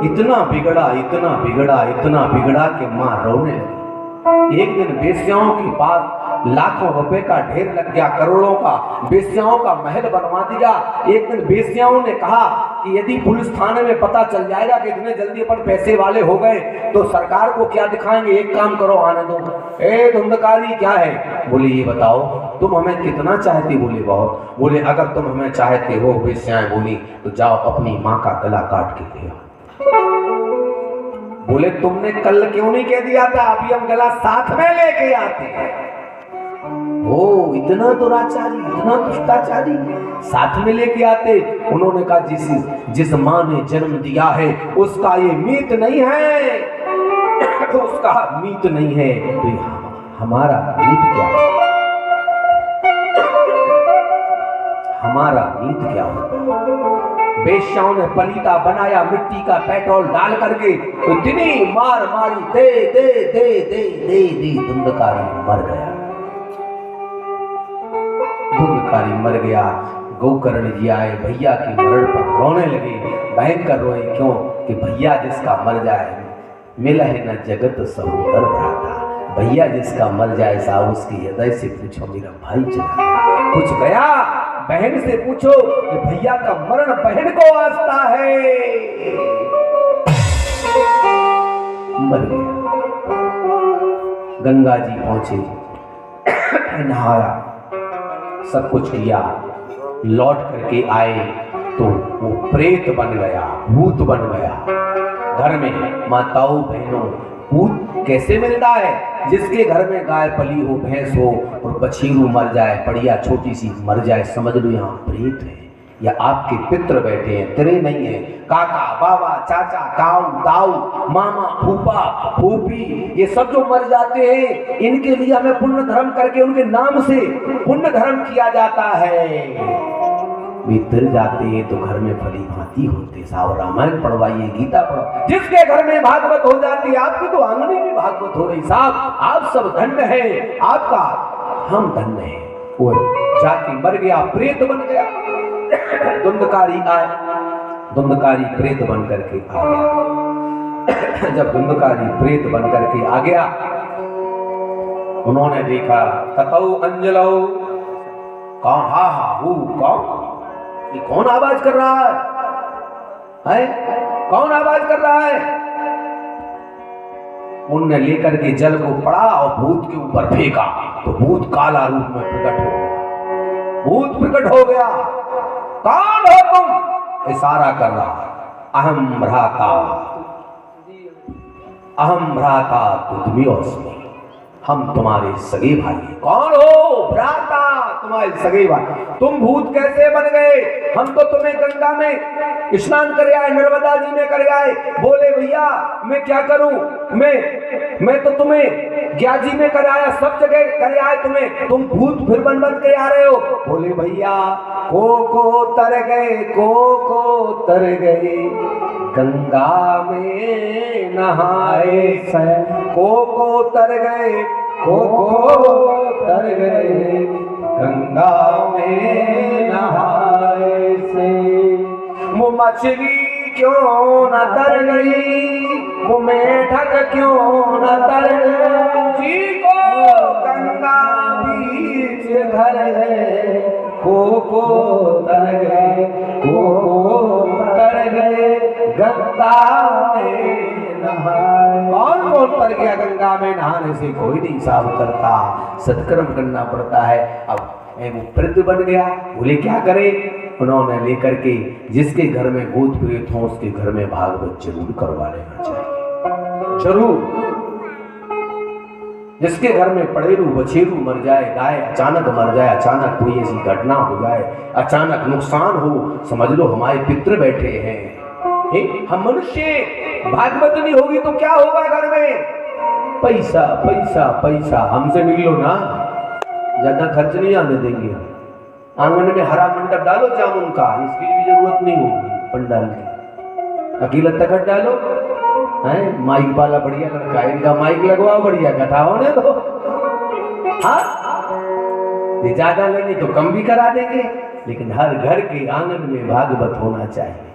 [SPEAKER 1] इतना बिगड़ा, इतना बिगड़ा, इतना बिगड़ा कि माँ रोने लगी। एक दिन बेश्याओं के पास लाखों रुपए का ढेर लग गया, करोड़ों का, बेश्याओं का महल बनवा दिया। एक दिन बेश्याओं ने कहा कि यदि पुलिस थाने में पता चल जाएगा कि इतने जल्दी अपन पैसे वाले हो गए तो सरकार को क्या दिखाएंगे, एक काम करो आने दो। धुंधकारी क्या है? बोले ये बताओ तुम हमें कितना चाहती? बोले बहुत। बोले अगर तुम हमें चाहते हो, बेश्याएं बोली, तो जाओ अपनी माँ का गला काट के ले आओ। बोले तुमने कल क्यों नहीं कह दिया था, अभी हम गला साथ में लेके आते हैं। ओ इतना दुराचारी, इतना दुष्टाचारी, साथ में लेके आते। उन्होंने कहा जिस माँ ने जन्म दिया है उसका ये मीत नहीं है, उसका मीत नहीं है, तो हमारा मीत क्या है? हमारा मीत क्या होगा? बेश्याओं ने पलीता बनाया, मिट्टी का पेट्रोल डाल करके इतनी मार मारी, दे दे दे दे दे दे, धुंधकारी मर गया। धुंधकारी मर गया। गोकर्ण जी आए, भैया के मरण पर रोने लगे, भयंकर रोए। क्यों? कि भैया जिसका मर जाए, मिला है न जगत समुद्र भ्राता। भैया जिसका मर जाए साहब उसकी हृदय से पूछो मेरा भाई चला गया। कुछ गया बहन से पूछो कि भैया का मरण बहन को वास्ता है। मर गया। गंगा जी पहुंचे, नहाया, सब कुछ किया, लौट करके आए तो वो प्रेत बन गया, भूत बन गया। घर में माताओं बहनों, भूत कैसे मिलता है? जिसके घर में गाय पली हो, भैंस हो और बछीरू मर जाए, पड़िया छोटी सी मर जाए, समझ लो यहाँ प्रेत है। या आपके पितृ बैठे हैं, तेरे नहीं है, काका बाबा चाचा ताऊ ताऊ मामा फूफा फूफी, ये सब जो मर जाते हैं इनके लिए हमें पुण्य धर्म करके उनके नाम से पुण्य धर्म किया जाता है। वे तिर जाते हैं तो घर में भली भांति होते। साहब रामायण पढ़वाइए, गीता पढ़ो। जिसके घर में भागवत हो जाती है, आपकी तो आंगने में भागवत हो रही। साहब आप सब धन्य है, आपका हम धन्य है। वो जाके मर गया, प्रेत बन गया। धुंधकारी आए, धुंधकारी प्रेत बन करके आ गया। जब धुंधकारी प्रेत बन करके आ गया, उन्होंने देखा ततौ अंजलौ, कौन हा हा हु कौन, ये कौन आवाज कर रहा है? कौन आवाज कर रहा है? उनने लेकर के जल को पड़ा और भूत के ऊपर फेंका तो भूत काला रूप में प्रकट हो गया। भूत प्रकट हो गया। कौन हो तुम? इशारा कर रहा, अहम भ्राता, अहम भ्राता तुद्योस्मि, हम तुम्हारे सगे भाई हैं। कौन हो? भ्राता, तुम्हारे सगे भाई। तुम भूत कैसे बन गए? हम तो तुम्हें गंगा में स्नान कर आए, नर्मदा जी में कर आए। बोले भैया मैं क्या करूं, मैं तो तुम्हें ग्याजी में कर आया, सब जगह कर आए तुम्हें, तुम भूत फिर बन के आ रहे हो। बोले भैया को तर गए, को तर गए, गंगा में नहाए से, को तर गए, को तर गए, गंगा में नहाए से। वो मछली क्यों न तर गई, वो मेढक क्यों न तर गई, जी को गंगा बीच धर गए, को तर गए, को तर गए, गंगा में नहाए। कौन कौन तर गया गंगा में? नहाने से कोई नहीं साफ करता, सत्कर्म करना पड़ता है। अब वो प्रेत बन गया। बोले क्या करे? उन्होंने लेकर के जिसके घर में भूत प्रेत हो उसके घर में भागवत जरूर करवा लेना चाहिए, जरूर। जिसके घर में पड़ेरू बछेरू मर जाए, गाय अचानक मर जाए, अचानक कोई ऐसी घटना हो जाए, अचानक नुकसान हो, समझ लो हमारे पितृ बैठे हैं। हम मनुष्य, भागवत नहीं होगी तो क्या होगा घर में? पैसा पैसा पैसा, हमसे मिल लो ना, ज्यादा खर्च नहीं आने देंगे। आंगन में हरा मंडप डालो जामुन का, इसकी भी जरूरत नहीं होगी पंडाल की। अकेला तखत डालो, है माइक वाला बढ़िया लड़का, इनका माइक लगवाओ, बढ़िया कथा होने दो। हाँ ये ज्यादा लेंगे तो कम भी करा देंगे, लेकिन हर घर के आंगन में भागवत होना चाहिए।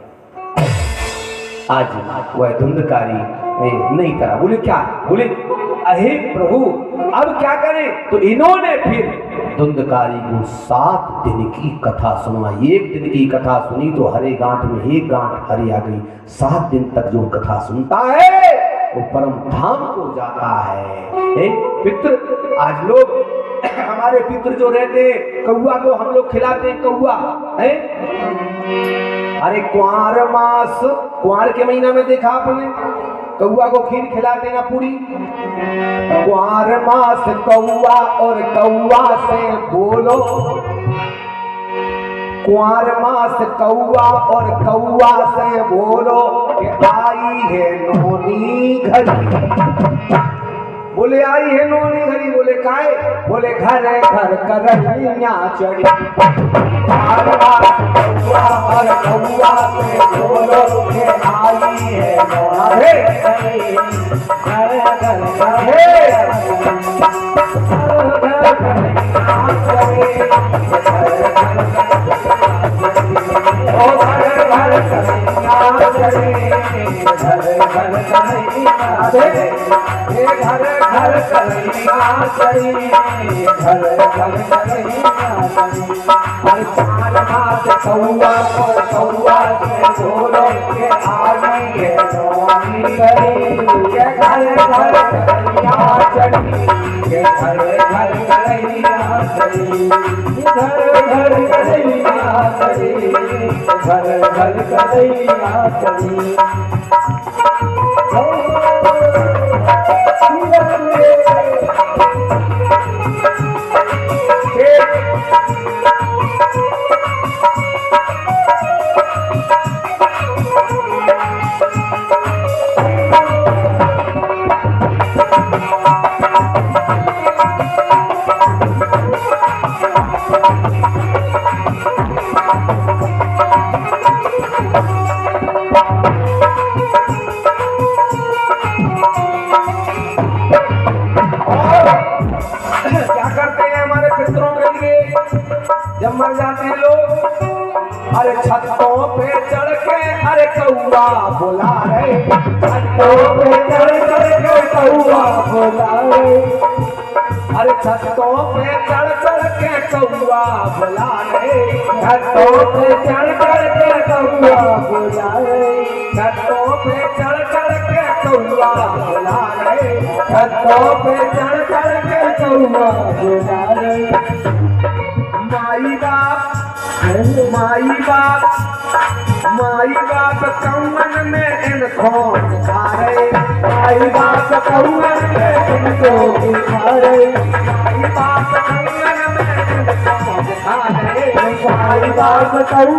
[SPEAKER 1] आज वह धुंधकारी नहीं करा। बोले क्या? बोले अहे प्रभु अब क्या करें? तो इन्होंने फिर धुंधकारी को 7 दिन की कथा सुनवाई। 1 दिन की कथा सुनी तो हरे गांठ में 1 गांठ हरी आ गई। 7 दिन तक जो कथा सुनता है वो परम धाम को जाता है। पितृ, आज लोग हमारे पितृ जो रहते हैं, कौआ को हम लोग खिलाते हैं, कौआ है। अरे कुंवर मास, कुंवर के महीना में देखा आपने कौआ को खीर खिलाते ना पूरी। कुंवर मास कौआ और कौआ से बोलो, कुंवर मास कौआ और कौआ से बोलो कि आई है नोनी घड़ी। बोले आई है नोनी घड़ी। बोले काहे? बोले घर घर करैया चढ़ी। कुंवर मास कौआ और कौआ से बोलो कि आई है नोनी घड़ी। घर घर घर घर कन्हैया चढ़े, घर घर कन्हैया चढ़े, घर घर कन्हैया चढ़े। हर चार हाथ कौआ को कौआ के बोलो के आगे ये नौमी करे, ये घर घर कन्हैया चढ़े, ये घर घर कन्हैया चढ़े, घर घर कन्हैया चढ़े, घर घर कन्हैया चढ़े। जब मर जाते हैं लोग, अरे छतों पे चढ़ के अरे कौआ बोला रे, छतों पे चढ़ के कौआ बोला रे, अरे छतों पे चढ़ के कौआ बोला रे, छतों पे चढ़ के कौआ बोला रे, छतों पे चढ़ के कौआ बोला रे, छतों पे चढ़ के कौआ बोला रे। माई बाप कौन में इनको दिखारे, माई बाप कौन में इनको दिखारे, माई बाप कौन में इनको दिखारे, माई बाप कौन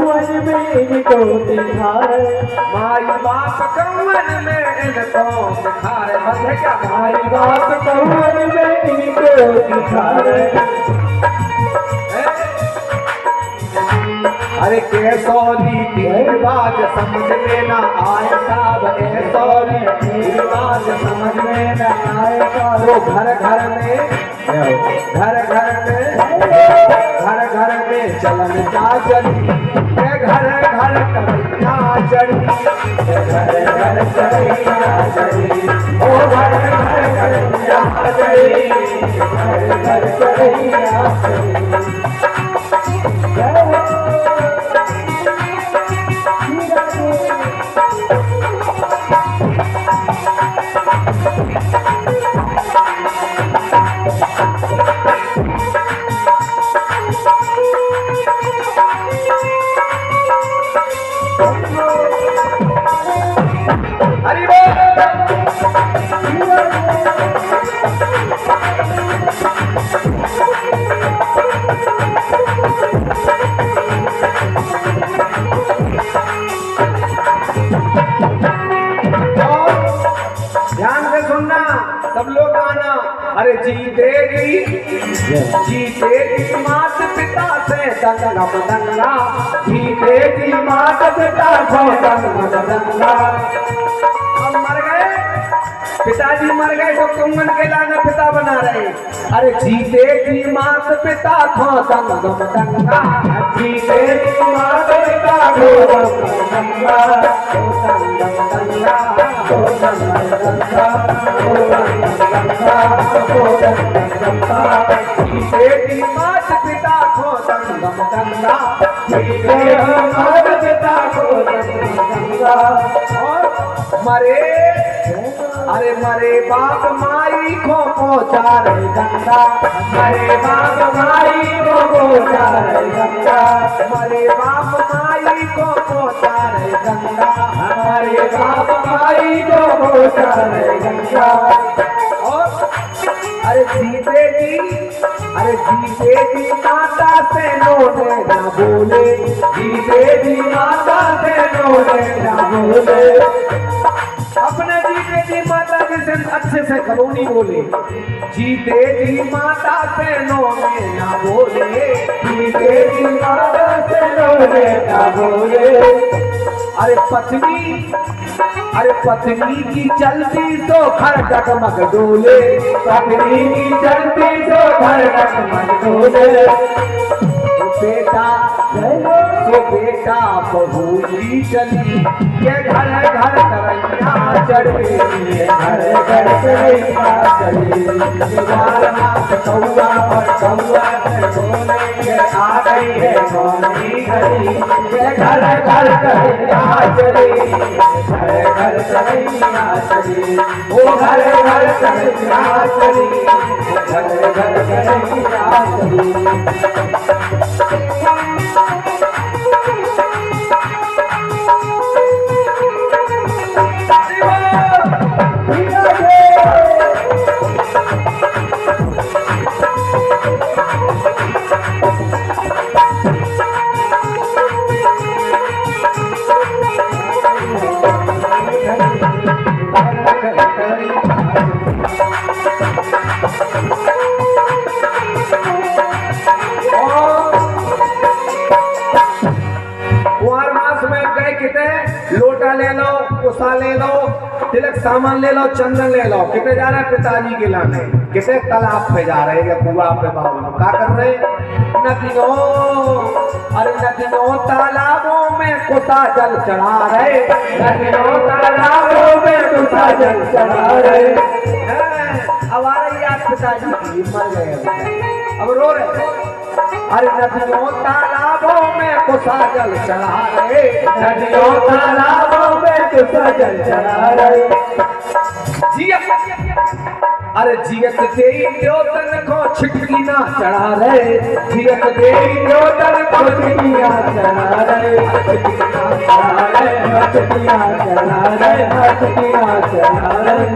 [SPEAKER 1] में इनको दिखारे, माई बाप कौन में इनको दिखारे, मतलब क्या माई बाप कौन में इनको दिखारे। अरे केसौरी तीरबाज समझ में न आए साहब, केसौरी तीरबाज समझ में न आए साहब। वो घर घर में चलन जा चली, घर घर कन्हैया चढ़ी, घर घर कन्हैया चढ़ी, ओ घर घर कन्हैया चढ़ी, घर घर कन्हैया चढ़ी। सब लोग आना। अरे जीतेगी मात पिता से दंगा बदंगा, जीतेगी मात पिता से दंगा बदंगा। अब मर गए पिताजी, मर गए तो कुंगन के लाना पिता बना रहे। अरे जीतेगी मात पिता को दंगा बदंगा, जीतेगी मात पिता को दंगा बदंगा, जीतेगी मात पिता को दंगा बदंगा, जीतेगी मात पिता को दंगा। और मरे, अरे मरे बाप माई को पहुंचा रहे गंगा, मरे बाप माई को पहुंचा रहे गंगा, मरे बाप माई को पहुंचा रहे गंगा, हमारे बाप माई को पहुंचा रहे गंगा। और अरे जीतेगी माता से नोने ना बोले, जीतेगी माता से नोने ना बोले। अपने जीतेगी माता जी से अच्छे से करोनी बोले, जीतेगी माता से नोने ना बोले, जीतेगी माता से नोने ना बोले। अरे पत्नी की चलती तो घर डगमग डोले, पत्नी की चलती तो घर डगमग डोले। बेटा बेटा बहू की चली, ये घर घर करैया चढ़ी, ये घर घर करैया चढ़ी। बार हाथ कौआ और कौआ से बोले, ये आ गई है मौनी घड़ी, ये घर घर करैया चढ़ी, घर घर करैया चढ़ी, वो घर घर करैया चढ़ी, घर घर करैया चढ़ी। लोटा ले लो, कुसा ले लो, तिलक सामान ले लो, चंदन ले लो। कितने जा रहे हैं पिताजी के लाने, कितने तालाब पे जा रहे हैं या कुआं पे बाबू क्या कर रहे हैं? नदियों, अरे नदियों तालाबों में कुसा जल चढ़ा रहे, नदियों तालाबों में कुसा जल चढ़ा रहे। अब आ रही आज पिताजी की, मर गए अब रो रहे। अरे नदियों तालाबों में कुसा जल चढ़ा रहे, नदियों तालाबों में कुसा जल चढ़ा रहे। अरे जियत देई द्योतन को छिटकी ना चढ़ा रहे, जियत देई द्योतन को छिटकियां चढ़ा रहे, छिटकियां चढ़ा रहे, छिटकियां चढ़ा रहे, छिटकियां चढ़ा रहे।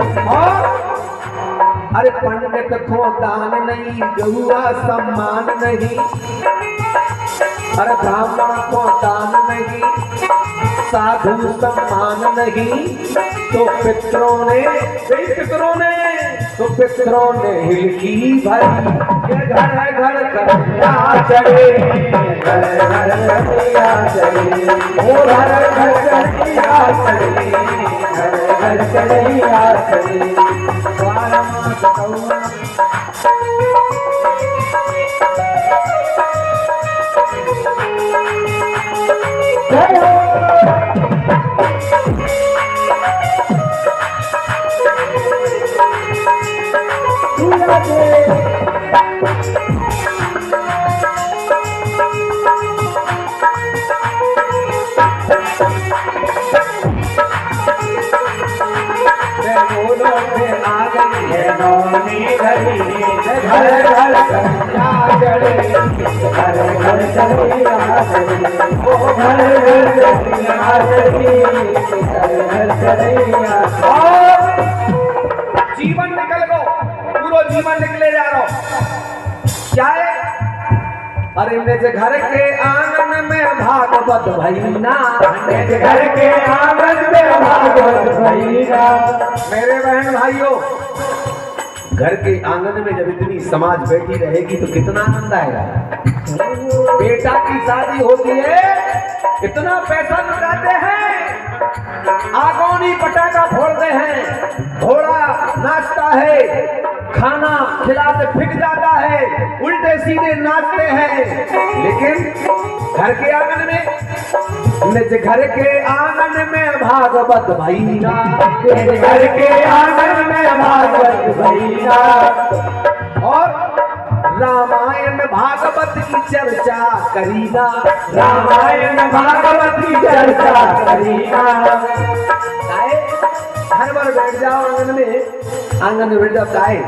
[SPEAKER 1] अरे पंडित को दान नहीं, गौआ सम्मान नहीं, अरे ब्राह्मण को दान नहीं, साधु सम्मान नहीं, तो पितरों ने हिलकी भरी, ये घर घर करैया चढ़े, घर घर करैया चढ़े, वो घर घर करैया चढ़े, घर घर करैया चढ़े। जीवन निकल गो, पूरा जीवन निकले जा रहा क्या है? अरे निज घर के आंगन में भागवत भईना, निज घर के आंगन में भागवत भईना। मेरे बहन भाइयों, घर के आंगन में जब इतनी समाज बैठी रहेगी तो कितना आनंद आएगा। बेटा की शादी होती है, इतना पैसा लुटाते हैं, आगोनी पटाखा फोड़ते हैं, घोड़ा नाचता है, खाना खिलाते फिक जाता है, उल्टे सीधे नाचते हैं। लेकिन घर के आंगन में, निज घर के आंगन में भागवत भईना, निज घर के आंगन में भागवत भईना। और रामायण भागवत की चर्चा करीना, रामायण भागवत की चर्चा करीना। हर बार बैठ जाओ आंगन में बैठ जाओ।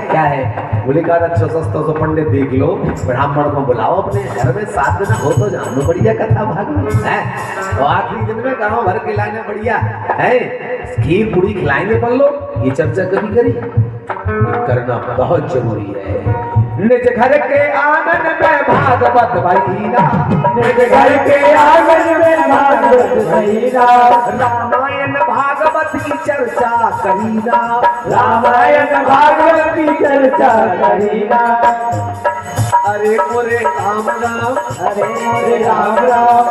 [SPEAKER 1] क्या है बोले का अच्छा सस्ता तो पंडित देख लो, ब्राह्मण को बुलाओ अपने घर में, 7 दिन हो तो जानो बढ़िया कथा भागवत है। तो आखिरी दिन में गाँव भर खिलाने बढ़िया है, खीर पूरी खिलाएंगे पर लोग, ये चर्चा कभी करी करना बहुत जरूरी है। निज घर के आंगन में भागवत भईना, निज घर के आंगन में भागवत भईना। रामायण भागवत की चर्चा करीना, रामायण भागवत की चर्चा करीना। अरे मोरे राम राम, अरे मोरे राम राम,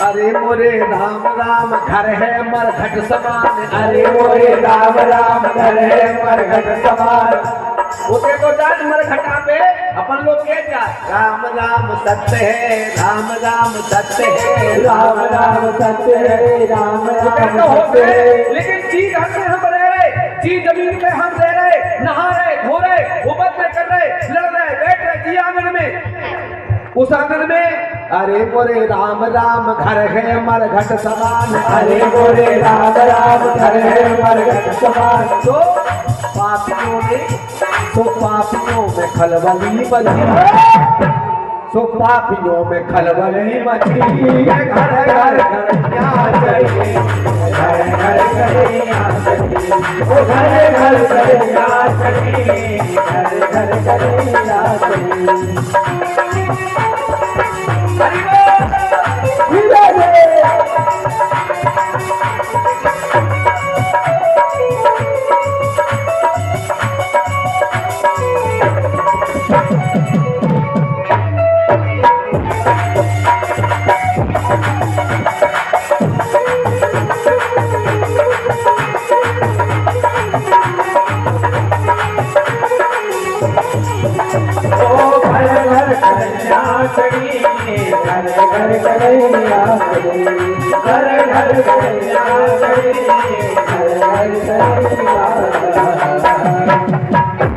[SPEAKER 1] अरे मोरे राम राम, घर है मरघट समान, अरे मोरे राम राम, घर है मरघट समान। उसे तो जान मरघटा पे अपन अपन लोग के क्या राम राम सत्य है, राम राम सत्य है,
[SPEAKER 2] राम राम सत्य है, राम राम
[SPEAKER 1] तो
[SPEAKER 2] सत्य है।
[SPEAKER 1] लेकिन जी घर में हम रह रहे, जी जमीन में हम रह रहे, नहा रहे, धो रहे, उबत में कर रहे, लड़ रहे, बैठ रहे, जी आंगन में, उस आंगन में अरे बोरे राम राम घर है मरघट समान,
[SPEAKER 2] अरे बोले राम राम घर है मरघट समान।
[SPEAKER 1] तो पापियों में खलबली बची, सो पापियों में खलबली मची, घर घर घर यहाँ चलिए,
[SPEAKER 2] घर घर करे यहाँ चलिए, ओ घर घर करे यहाँ चलिए, घर घर करे यहाँ चलिए।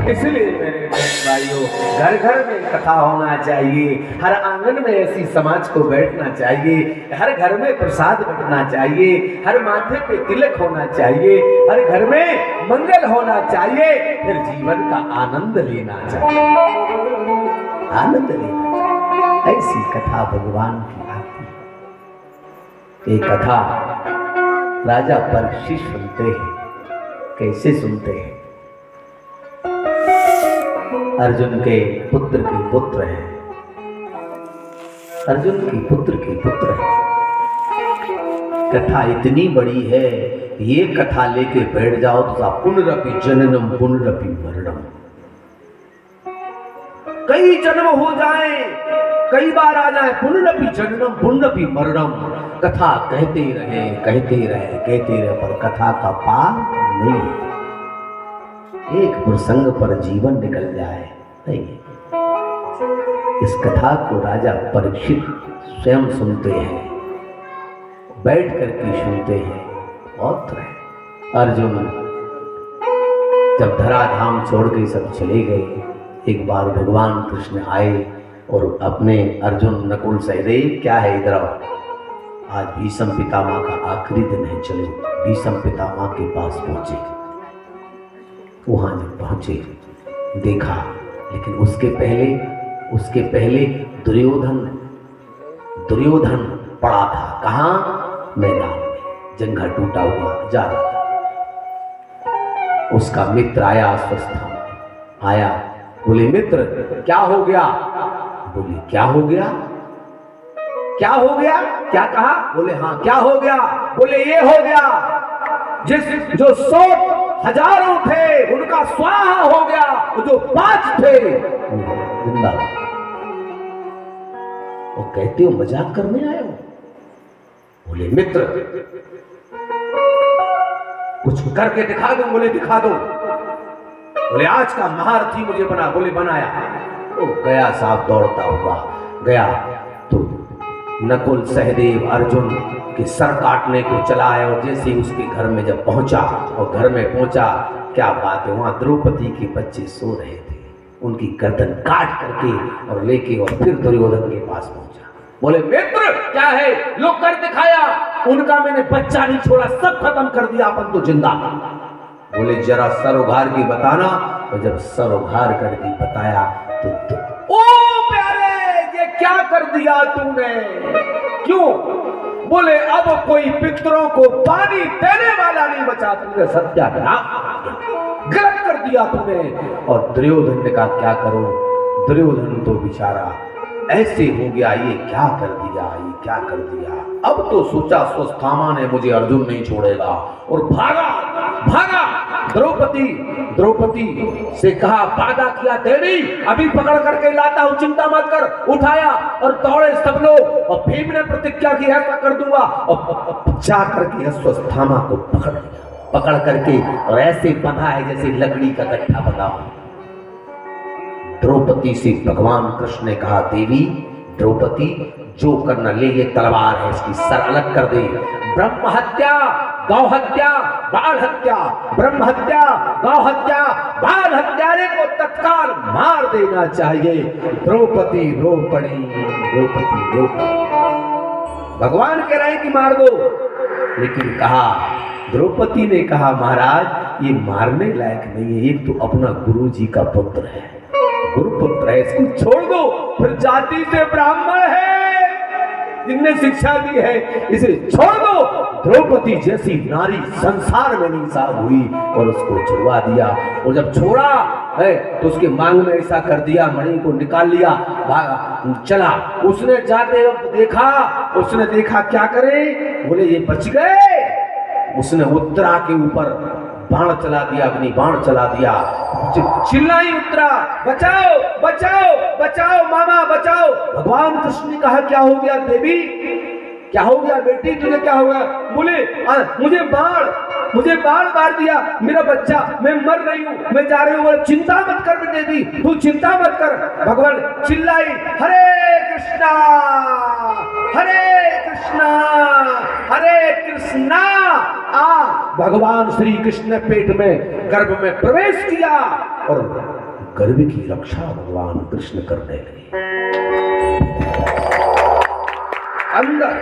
[SPEAKER 1] इसलिए मेरे भाइयों घर घर में कथा होना चाहिए, हर आंगन में ऐसी समाज को बैठना चाहिए, हर घर में प्रसाद बंटना चाहिए, हर माथे पे तिलक होना चाहिए, हर घर में मंगल होना चाहिए, फिर जीवन का आनंद लेना चाहिए, आनंद लेना चाहिए। ऐसी कथा भगवान की आती है। ये कथा राजा परीक्षित सुनते हैं। कैसे सुनते हैं? अर्जुन के पुत्र के पुत्र है, अर्जुन की पुत्र के पुत्र है। कथा इतनी बड़ी है, ये कथा लेके बैठ जाओ तो पुनरपि जननम पुनरपि मरणम, कई जन्म हो जाए, कई बार आ जाए, पुनरपि जननम पुनरपि मरणम। कथा कहते रहे कहते रहे कहते रहे, पर कथा का पार नहीं, एक प्रसंग पर जीवन निकल जाए नहीं। इस कथा को राजा परीक्षित स्वयं सुनते हैं, बैठ करके सुनते हैं। बहुत रहे अर्जुन जब धराधाम छोड़ के सब चले गए, एक बार भगवान कृष्ण आए और अपने अर्जुन नकुल सहदेव क्या है इधर आओ, आज भीष्म पितामह का आखिरी दिन है, चलो भीष्म पितामह के पास पहुंचे। वहां जब पहुंचे देखा, लेकिन उसके पहले दुर्योधन पड़ा था। कहां? मैदान में, जंघा टूटा हुआ जा रहा था। उसका मित्र आया, अश्वस्थामा आया, बोले मित्र क्या हो गया? बोले क्या हो गया? क्या हो गया? क्या कहा? बोले हाँ क्या हो गया? बोले ये हो गया, जो 100 हजारों थे उनका स्वाहा हो गया, जो 5 थे जिंदा। वो कहते हो मजाक करने आए हो? बोले मित्र कुछ करके दिखा दो। बोले दिखा दो। बोले आज का महारथी मुझे बना। बोले बनाया। तो गया साहब दौड़ता हुआ गया, तो नकुल सहदेव अर्जुन के सर काटने को चला है, और जैसे ही उसके घर में जब पहुंचा और घर में पहुंचा, क्या बात है, वहां द्रौपदी के बच्चे सो रहे थे, उनकी गर्दन काट करके और लेके और फिर दुर्योधन के पास पहुंचा। बोले मित्र क्या है? लोग कर दिखाया, उनका मैंने बच्चा नहीं छोड़ा, सब खत्म कर दिया, अपन तो जिंदा। बोले जरा सर उघार के बताना। और जब सर उघार करके बताया तो ओ प्यारे ये क्या कर दिया तूने? क्यों? बोले अब कोई पितरों को पानी देने वाला नहीं बचा, तूने सत्यानाश गलत कर दिया तूने। और दुर्योधन ने कहा क्या करूं? दुर्योधन तो बेचारा ऐसे हो गया, ये क्या कर दिया, ये क्या कर दिया। अब तो सोचा अश्वस्थामा ने मुझे अर्जुन नहीं छोड़ेगा, और भागा। द्रौपदी से कहा वादा किया देवी, अभी पकड़ करके लाता हूं, चिंता मत कर। उठाया और दौड़े सब लोग, और भीम ने प्रतिज्ञा की ऐसा कर दूंगा, और जा करके अश्वस्थामा को पकड़ करके और ऐसे बंधा है जैसे लकड़ी का गट्ठा बंधा हो। द्रौपदी से भगवान कृष्ण ने कहा, देवी द्रौपदी, जो करना ले, ये तलवार है, इसकी सर अलग कर दे। ब्रह्म हत्या, गौ हत्या, बाल हत्या, ब्रह्म हत्या, गौ हत्या, बाल हत्यारे को तत्काल मार देना चाहिए। द्रौपदी रो पड़ी, द्रौपदी रो पड़ी। भगवान कह रहे हैं कि मार दो, लेकिन कहा, द्रौपदी ने कहा, महाराज ये मारने लायक नहीं है, एक तो अपना गुरु जी का पुत्र है, गुरुपुत्र है, इसको छोड़ दो। फिर जाति से ब्राह्मण है, जिनने शिक्षा दी है, इसे छोड़ दो। द्रौपदी जैसी नारी संसार में नहीं साफ हुई और उसको छुड़वा दिया। और जब छोड़ा है तो उसके मांग में ऐसा कर दिया, मणि को निकाल लिया, चला। उसने जाते वक्त देखा, उसने देखा क्या करे, बोले ये बच गए। उसने उत्तरा के ऊपर बाण चला दिया, अग्नि बाण चला दिया, चिल्लाई उत्तरा, बचाओ बचाओ बचाओ मामा बचाओ। भगवान कृष्ण ने कहा, क्या हो गया देवी, क्या हो गया बेटी, तुझे क्या हो गया? बोले मुझे बाण मार दिया, मेरा बच्चा, मैं मर रही हूँ, मैं जा रही हूँ। बोले चिंता मत कर देवी, तू चिंता मत कर। भगवान चिल्लाई, हरे कृष्णा हरे कृष्णा हरे कृष्णा। भगवान श्री कृष्ण ने पेट में, गर्भ में प्रवेश किया और गर्भ की रक्षा भगवान कृष्ण करने लगे। अंदर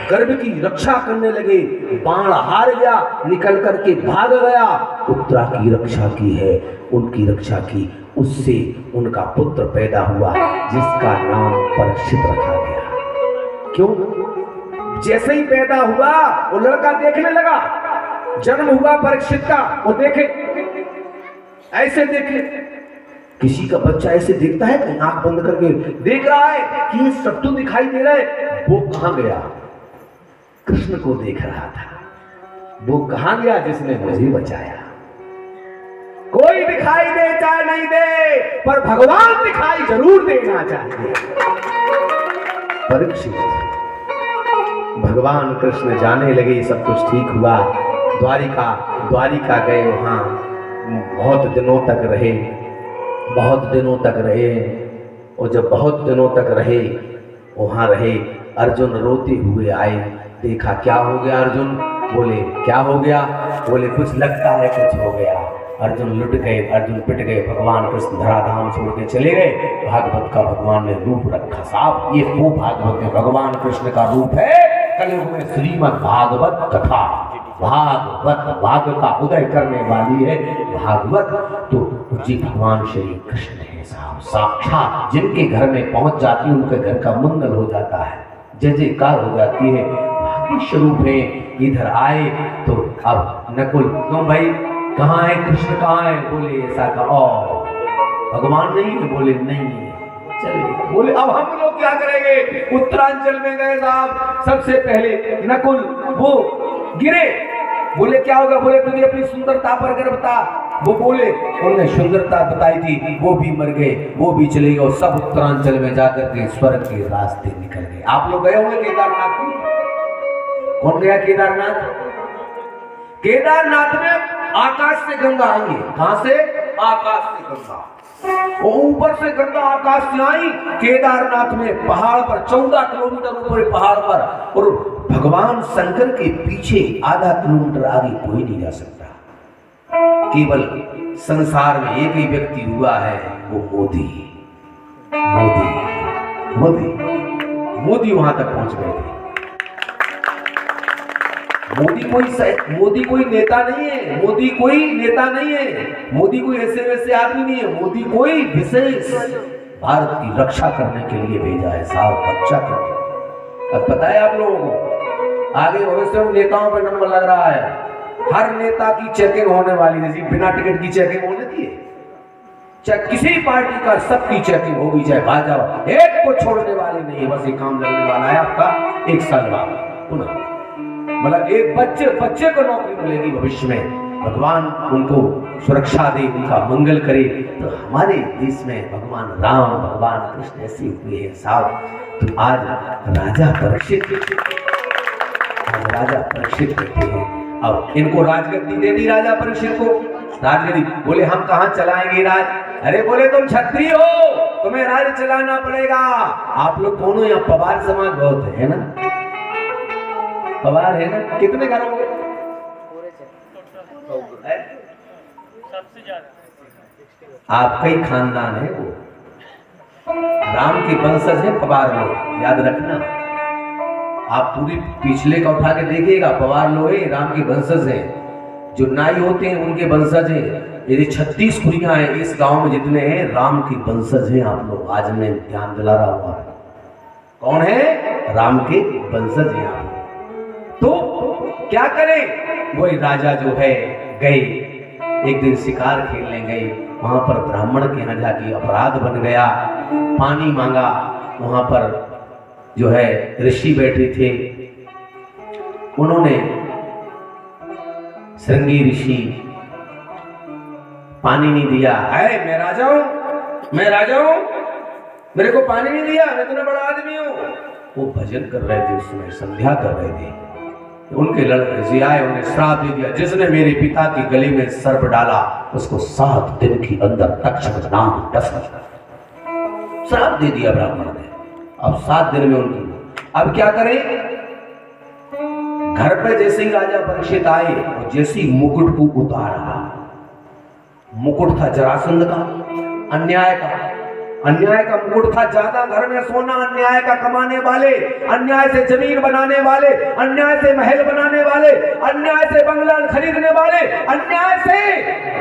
[SPEAKER 1] गर्भ की रक्षा करने लगे। बाण हार गया, निकल करके भाग गया। उत्तरा की रक्षा की है, उनकी रक्षा की, उससे उनका पुत्र पैदा हुआ जिसका नाम परीक्षित रखा गया। क्यों? जैसे ही पैदा हुआ वो लड़का देखने लगा, जन्म हुआ परीक्षित का, वो देखे, ऐसे देखे। किसी का बच्चा ऐसे देखता है, कहीं आंख बंद करके देख रहा है कि ये सब तो दिखाई दे रहा है, वो कहां गया? कृष्ण को देख रहा था। वो कहां गया जिसने मुझे बचाया? कोई दिखाई दे चाहे नहीं दे, पर भगवान दिखाई जरूर देना चाहिए। परीक्षित भगवान कृष्ण जाने लगे, सब कुछ ठीक हुआ। द्वारिका गए, वहां बहुत दिनों तक रहे, बहुत दिनों तक रहे। और जब बहुत दिनों तक रहे, वहां रहे, अर्जुन रोते हुए आए। देखा क्या हो गया अर्जुन? बोले क्या हो गया? बोले कुछ लगता है कुछ हो गया। अर्जुन लुट गए, अर्जुन पिट गए। भगवान कृष्ण धराधाम छोड़ के चले गए। भागवत का भगवान ने रूप रखा। साहब ये वो भागवत है, भगवान कृष्ण का रूप है। कलयुग में श्रीमद् भागवत कथा, भागवत भाग का उदय करने वाली है भागवत। तो जी भगवान श्री कृष्ण है साहब, साक्षात जिनके घर में पहुंच जाती है उनके घर का मंगल हो जाता है, जय जयकार हो जाती है। भाग्य स्वरूप है। इधर आए तो अब नकुल, क्यों भाई कहाँ है कृष्ण, कहाँ है? बोले ऐसा कहा, भगवान नहीं है? बोले नहीं है। चले, बोले अब हम लोग क्या करेंगे? उत्तरांचल में गए साहब, सबसे पहले नकुल वो गिरे। बोले क्या होगा? बोले तुझे अपनी सुंदरता पर गर्व था। वो बोले, उन्होंने सुंदरता बताई थी, वो भी मर गए, वो भी चले गए। और सब उत्तरांचल में जाकर के स्वर्ग के रास्ते निकल गए। आप लोग गए होंगे केदारनाथ में? कौन गया केदारनाथ? केदारनाथ में आकाश से गंगा आई है। कहां से? आकाश से गंगा। वो ऊपर से गंगा आकाश से आई केदारनाथ में, पहाड़ पर 14 किलोमीटर ऊपर पहाड़ पर। और भगवान शंकर के पीछे आधा किलोमीटर आगे कोई नहीं जा सकता। केवल संसार में एक ही व्यक्ति हुआ है, वो मोदी। मोदी मोदी मोदी वहां तक पहुंच गए थे। मोदी कोई नेता नहीं है, मोदी कोई नेता नहीं है, मोदी कोई ऐसे वैसे आदमी नहीं है। मोदी कोई विशेष भारत की रक्षा करने के लिए भेजा है साहब, रक्षा करने। अब पता है आप लोगों को, आगे भविष्य में नेताओं पर नंबर लग रहा है। हर नेता की चेकिंग होने वाली है, बिना टिकट की चेकिंग होने दी है। चाहे किसी पार्टी का सबकी चेकिंग होगी, चाहे भाजपा, एक को छोड़ने वाले नहीं है। बस ये काम लगने वाला है आपका 1 साल बाद पुनः, मतलब एक बच्चे को नौकरी मिलेगी भविष्य में। भगवान उनको सुरक्षा दे, उनका मंगल करे। तो हमारे देश में भगवान राम, भगवान कृष्ण ऐसे हुए हैं साहब। तो आज राजा परीक्षित बैठे हैं, अब इनको राजगद्दी दे दी राजा परीक्षित को। राजगद्दी, बोले हम कहाँ चलाएंगे राज, अरे बोले तुम क्षत्रिय हो, तुम्हें राज्य चलाना पड़ेगा। आप लोग दोनों यहाँ पवार समाज बहुत है ना, पवार है ना, कितने घर होंगे?
[SPEAKER 3] सबसे ज्यादा
[SPEAKER 1] आपका ही खानदान है वो, राम के वंशज है पवार लोग, याद रखना। आप पूरी पिछले का उठा के देखिएगा, पवार लोग है राम के वंशज हैं। जो नाई होते हैं उनके वंशज हैं। यदि 36 कुरियां हैं इस गांव में, जितने हैं राम की वंशज हैं आप लोग। आज मैं ध्यान दिला रहा हूं, कौन है? राम के वंशज हैं आप लोग। तो क्या करें? वही राजा जो है गए, एक दिन शिकार खेलने गए, वहां पर ब्राह्मण के यहाँ जाके अपराध बन गया, पानी मांगा। वहां पर जो है ऋषि बैठे थे, उन्होंने श्रृंगी ऋषि पानी नहीं दिया। है मैं राजा हूं, मैं राजा हूं, मेरे को पानी नहीं दिया, मैं इतना बड़ा आदमी हूं। वो भजन कर रहे थे, उसमें संध्या कर रहे थे। उनके लड़के आए, उन्हें श्राप दे दिया, जिसने मेरे पिता की गली में सर्प डाला उसको 7 दिन के अंदर तक्षक नाम श्राप दे दिया ब्राह्मण ने। अब 7 दिन में उनकी, अब क्या करें? घर पे जैसे ही राजा परीक्षित आए और जैसे ही मुकुट को उतारा, मुकुट था जरासंध का, अन्याय का मुकुट था। ज्यादा घर में सोना अन्याय का कमाने वाले, अन्याय से जमीन बनाने वाले, अन्याय से महल बनाने वाले, अन्याय से बंगला खरीदने वाले, अन्याय से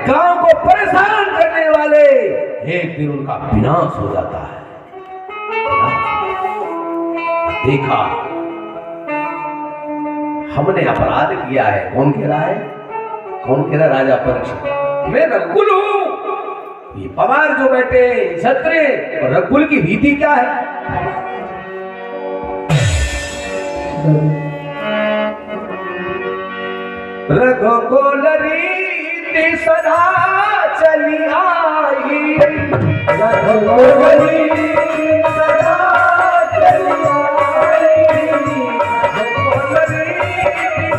[SPEAKER 1] गांव को परेशान करने वाले, एक दिन उनका विनाश हो जाता है। देखा हमने अपराध किया है। कौन कह रहा है? कौन कह रहा है? राजा परीक्षित। मैं रघुकुल हूं, ये पवार जो बैठे क्षत्रिय, और रघुकुल की रीति क्या है? रघुकुल रीति सदा चली आई, रघुकुल रीति सदा चली आई, रघुकुल रीति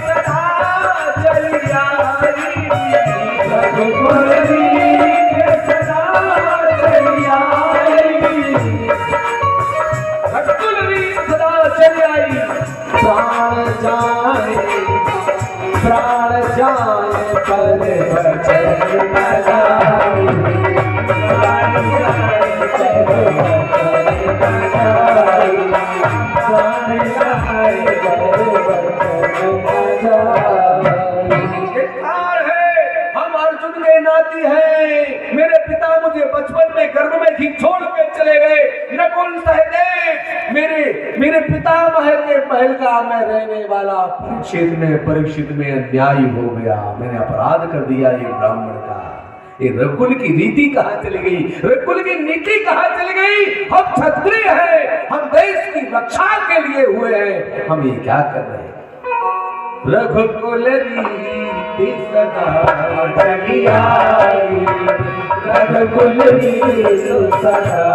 [SPEAKER 1] सदा चली आई, रघुकुल रीति सदा चली आई, रघुकुल रीति सदा चली आई। प्राण जाए पर बचन न जाए, प्राण जाए पर बचन न जाए, प्राण जाए पर बचन न जाए। हम अर्जुन के नाती हैं। मेरे पिता मुझे बचपन में गर्भ में ही छोड़ के चले गए। नकुल सहदेव मेरे पितामह के महल का मैं रहने वाला। परीक्षित में अन्याय हो गया, मैंने अपराध कर दिया ये ब्राह्मण का। ये रघुकुल की रीति कहाँ चली गई? रघुकुल की नीति कहाँ चली गई? हम क्षत्रिय हैं, हम देश की रक्षा के लिए हुए हैं, हम ये क्या कर रहे हैं? रघुकुल रीति सदा चली आई, रघुकुल रीति सदा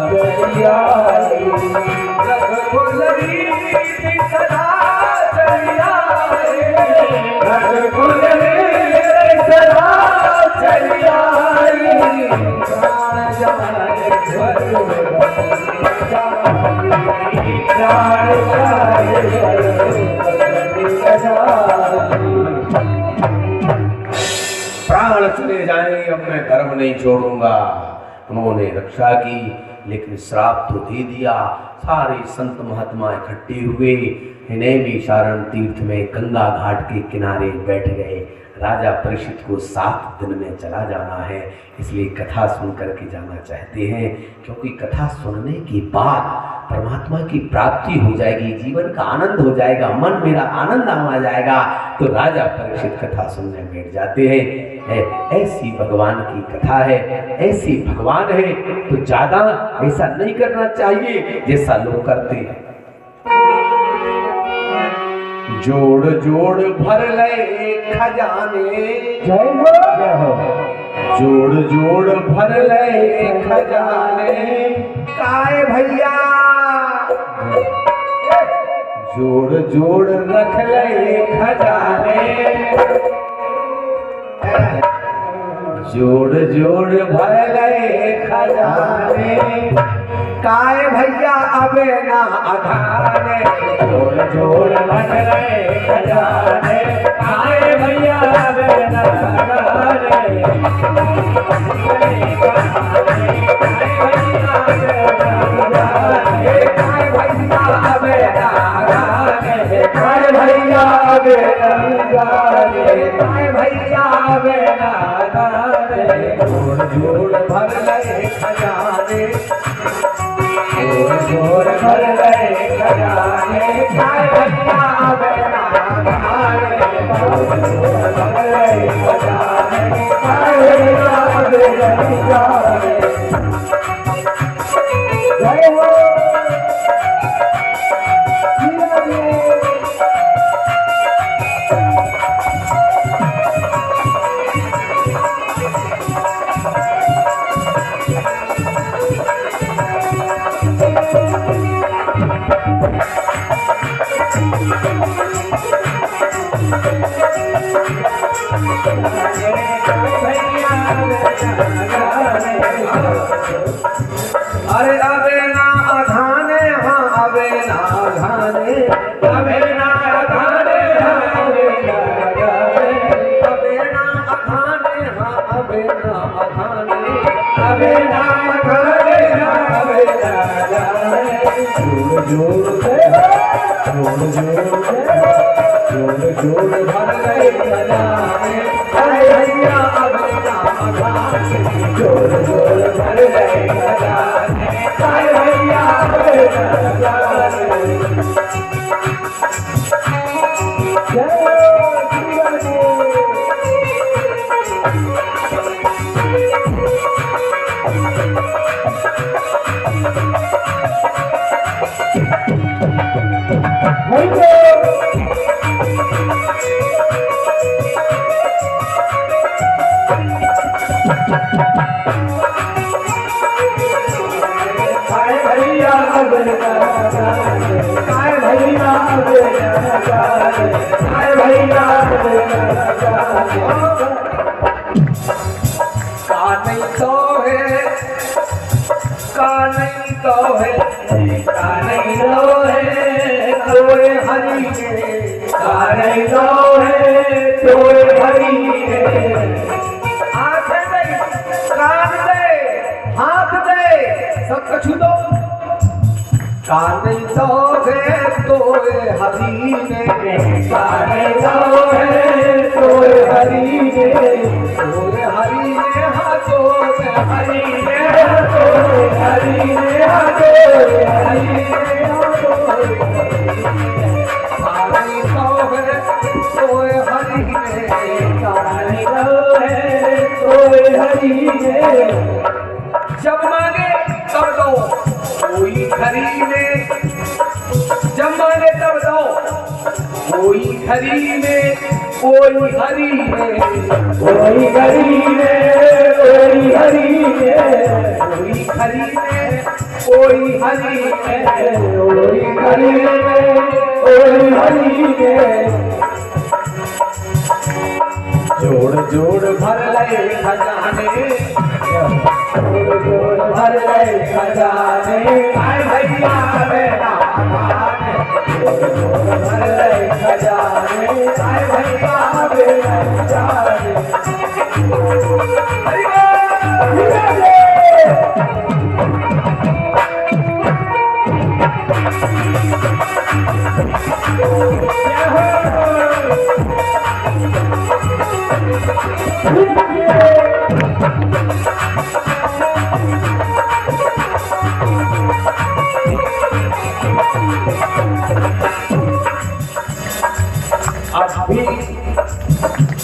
[SPEAKER 1] चली आई, रघुकुल रीति सदा चली आई, रघुकुल रीति सदा चली आई। प्राण जाए पर बचन जाए, प्राण जाए प्राण चले जाए, अब मैं धर्म नहीं छोड़ूंगा। उन्होंने रक्षा की, लेकिन श्राप तो दे दिया। सारे संत महात्मा इकट्ठे हुए, नैमिषारण्य तीर्थ में गंगा घाट के किनारे बैठ गए। राजा परीक्षित को 7 दिन में चला जाना है, इसलिए कथा सुन करके जाना चाहते हैं, क्योंकि कथा सुनने के बाद परमात्मा की प्राप्ति हो जाएगी, जीवन का आनंद हो जाएगा, मन मेरा आनंद आ जाएगा। तो राजा परीक्षित कथा सुनने बैठ जाते हैं। ऐसी भगवान की कथा है, ऐसी भगवान है, तो ज्यादा ऐसा नहीं करना चाहिए जैसा लोग करते हैं। जोड़ जोड़ भर ले खजाने,
[SPEAKER 2] जय हो।
[SPEAKER 1] जोड़ जोड़ भर ले खजाने, काय भैया जोड़ जोड़ रख ले खजाने, जोड़ जोड़ भर गए खजाने, काय भैया अबे ना अघाने।
[SPEAKER 2] जोड़ जोड़ भर गए खजाने, काय भैया अबे ना अघाने।
[SPEAKER 1] जोड़ भर गए खजाने,
[SPEAKER 2] जोड़ जोड़ भर गए खजाने, काय भैया अबे ना अघाने। जोड़ जोड़ भर गए खजाने, काय भैया अबे ना अघाने। जय हो
[SPEAKER 1] अरे अबे ना अघाने, हाँ अबे ना अघाने,
[SPEAKER 2] अबे ना अघाने, अबे ना अघाने।
[SPEAKER 1] अबे ना अघाने, हाँ अबे ना अघाने,
[SPEAKER 2] अबे ना अघाने, अबे ना अघाने।
[SPEAKER 1] जोड़ जोड़ जोड़ जोड़ भर गए खजाने,
[SPEAKER 2] काय भैया अबे ना अघाने। जोड़ जोड़ भर गए खजाने, काय भैया अबे ना अघाने। जय शिव जी। काय भैया अबे ना अघाने, काय भैया अबे ना अघाने। काय भैया अबे ना अघाने।
[SPEAKER 1] का नहीं तो है, का नहीं तो है,
[SPEAKER 2] का नहीं लो है
[SPEAKER 1] तोरे हरि के,
[SPEAKER 2] का नहीं लो है तोरे हरि के।
[SPEAKER 1] आंखें दे, कान दे, हाथ दे, सब कछु दो। का नहीं तो है तोरे हरि ने,
[SPEAKER 2] का नहीं लो है तोरे हरि के।
[SPEAKER 1] तोरे हरि ने, हाँ तोरे हरि ने,
[SPEAKER 2] तोरे हरि ने, तोरे हरि ने।
[SPEAKER 1] का नहीं तो है तोरे हरि ने,
[SPEAKER 2] का नहीं लो है तोरे हरि ने।
[SPEAKER 1] जब मांगे तब दो, कोई खरीदे, जब मांगे तब दो, कोई खरीदे, कोई हरीदे,
[SPEAKER 2] कोई गरीबे कोई हरीबे।
[SPEAKER 1] कोई खरीदे, कोई हरीदे,
[SPEAKER 2] कोई गरीबे कोई हरीबे।
[SPEAKER 1] जोड़ जोड़ भर लए खजाने,
[SPEAKER 2] जोड़ जोड़ भर गए खजाने,
[SPEAKER 1] काय भैया अबे ना अघाने।
[SPEAKER 2] जोड़ जोड़ भर गए खजाने,
[SPEAKER 1] काय भैया
[SPEAKER 2] अबे ना अघाने।
[SPEAKER 1] हरि बोल।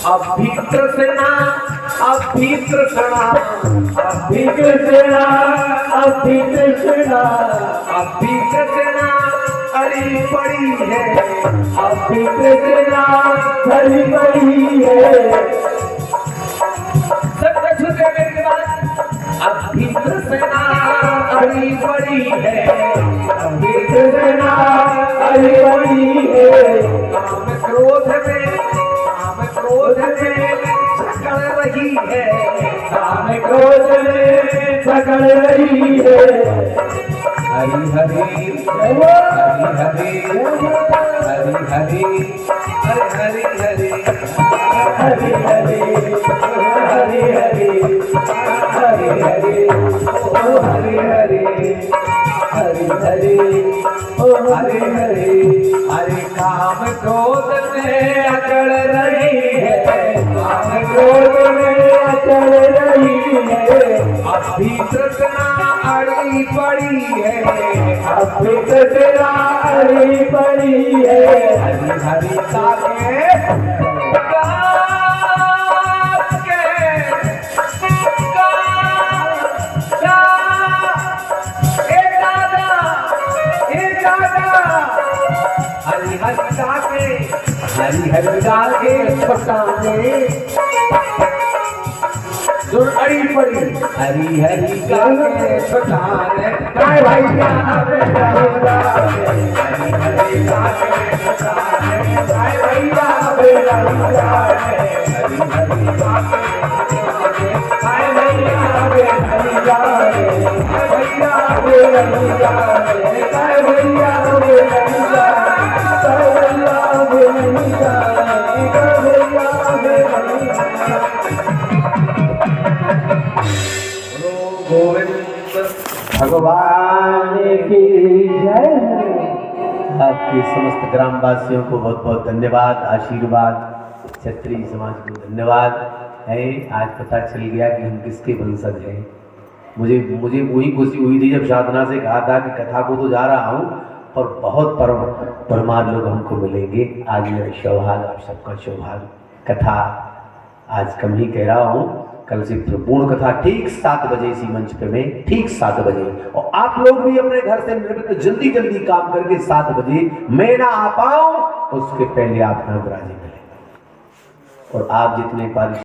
[SPEAKER 1] अभी कृष्णा, अभी कृष्णा,
[SPEAKER 2] अभी कृष्णा, अभी कृष्णा,
[SPEAKER 1] अभी कृष्णा अड़ी पड़ी है,
[SPEAKER 2] अभी कृष्णा भरी बड़ी है।
[SPEAKER 1] सब कछु देने के बाद अभी कृष्णा अड़ी पड़ी है,
[SPEAKER 2] अभी कृष्णा भरी बड़ी है।
[SPEAKER 1] काम क्रोध में जकड़ रही है,
[SPEAKER 2] काम क्रोध में जकड़ रही है।
[SPEAKER 1] हरि हरि हरि हरि हरि हरि हरि हरि
[SPEAKER 2] हरि हरि हरि हरि हरि हरि ओ हरि हरि हरि हरि ओ हरि हरि।
[SPEAKER 1] हरि काम क्रोध में अकड़ रही है,
[SPEAKER 2] काम क्रोध में अचल रही है।
[SPEAKER 1] अभी तृष्णा अड़ी पड़ी है,
[SPEAKER 2] अभी तृष्णा अड़ी पड़ी है।
[SPEAKER 1] हरि हरि ताके हरि हरि ताके हरि हरि ताके
[SPEAKER 2] फसाने
[SPEAKER 1] दुर अड़ी पड़ी, हरि हरि ताके फसाने
[SPEAKER 2] काय भैया बेटा
[SPEAKER 1] हरि हरि ताके फसाने
[SPEAKER 2] काय भैया बेटा
[SPEAKER 1] हरि हरि ताके
[SPEAKER 2] काय भैया बेटा काय भैया बेटा काय भैया बेटा
[SPEAKER 1] गोविंद
[SPEAKER 2] भगवान की जय।
[SPEAKER 1] आपके समस्त ग्रामवासियों को बहुत बहुत धन्यवाद, आशीर्वाद, क्षत्रिय समाज को धन्यवाद है। आज पता चल गया कि हम किसके वंशज हैं। मुझे वही खुशी हुई थी जब साधना से कहा था कि कथा को तो जा रहा हूँ पर बहुत परमार लोग हमको मिलेंगे। आज मेरा सौभाग्य, आप सबका सौभाग्य। कथा आज कम ही कह रहा हूँ, कल से पूर्ण कथा ठीक 7 बजे इसी मंच पे में, ठीक 7 बजे। और आप लोग भी अपने घर से निर्मित जल्दी जल्दी काम करके 7 बजे मैं ना आ पाऊं उसके पहले आप यहाँ विराजे मिलेंगे। और आप जितने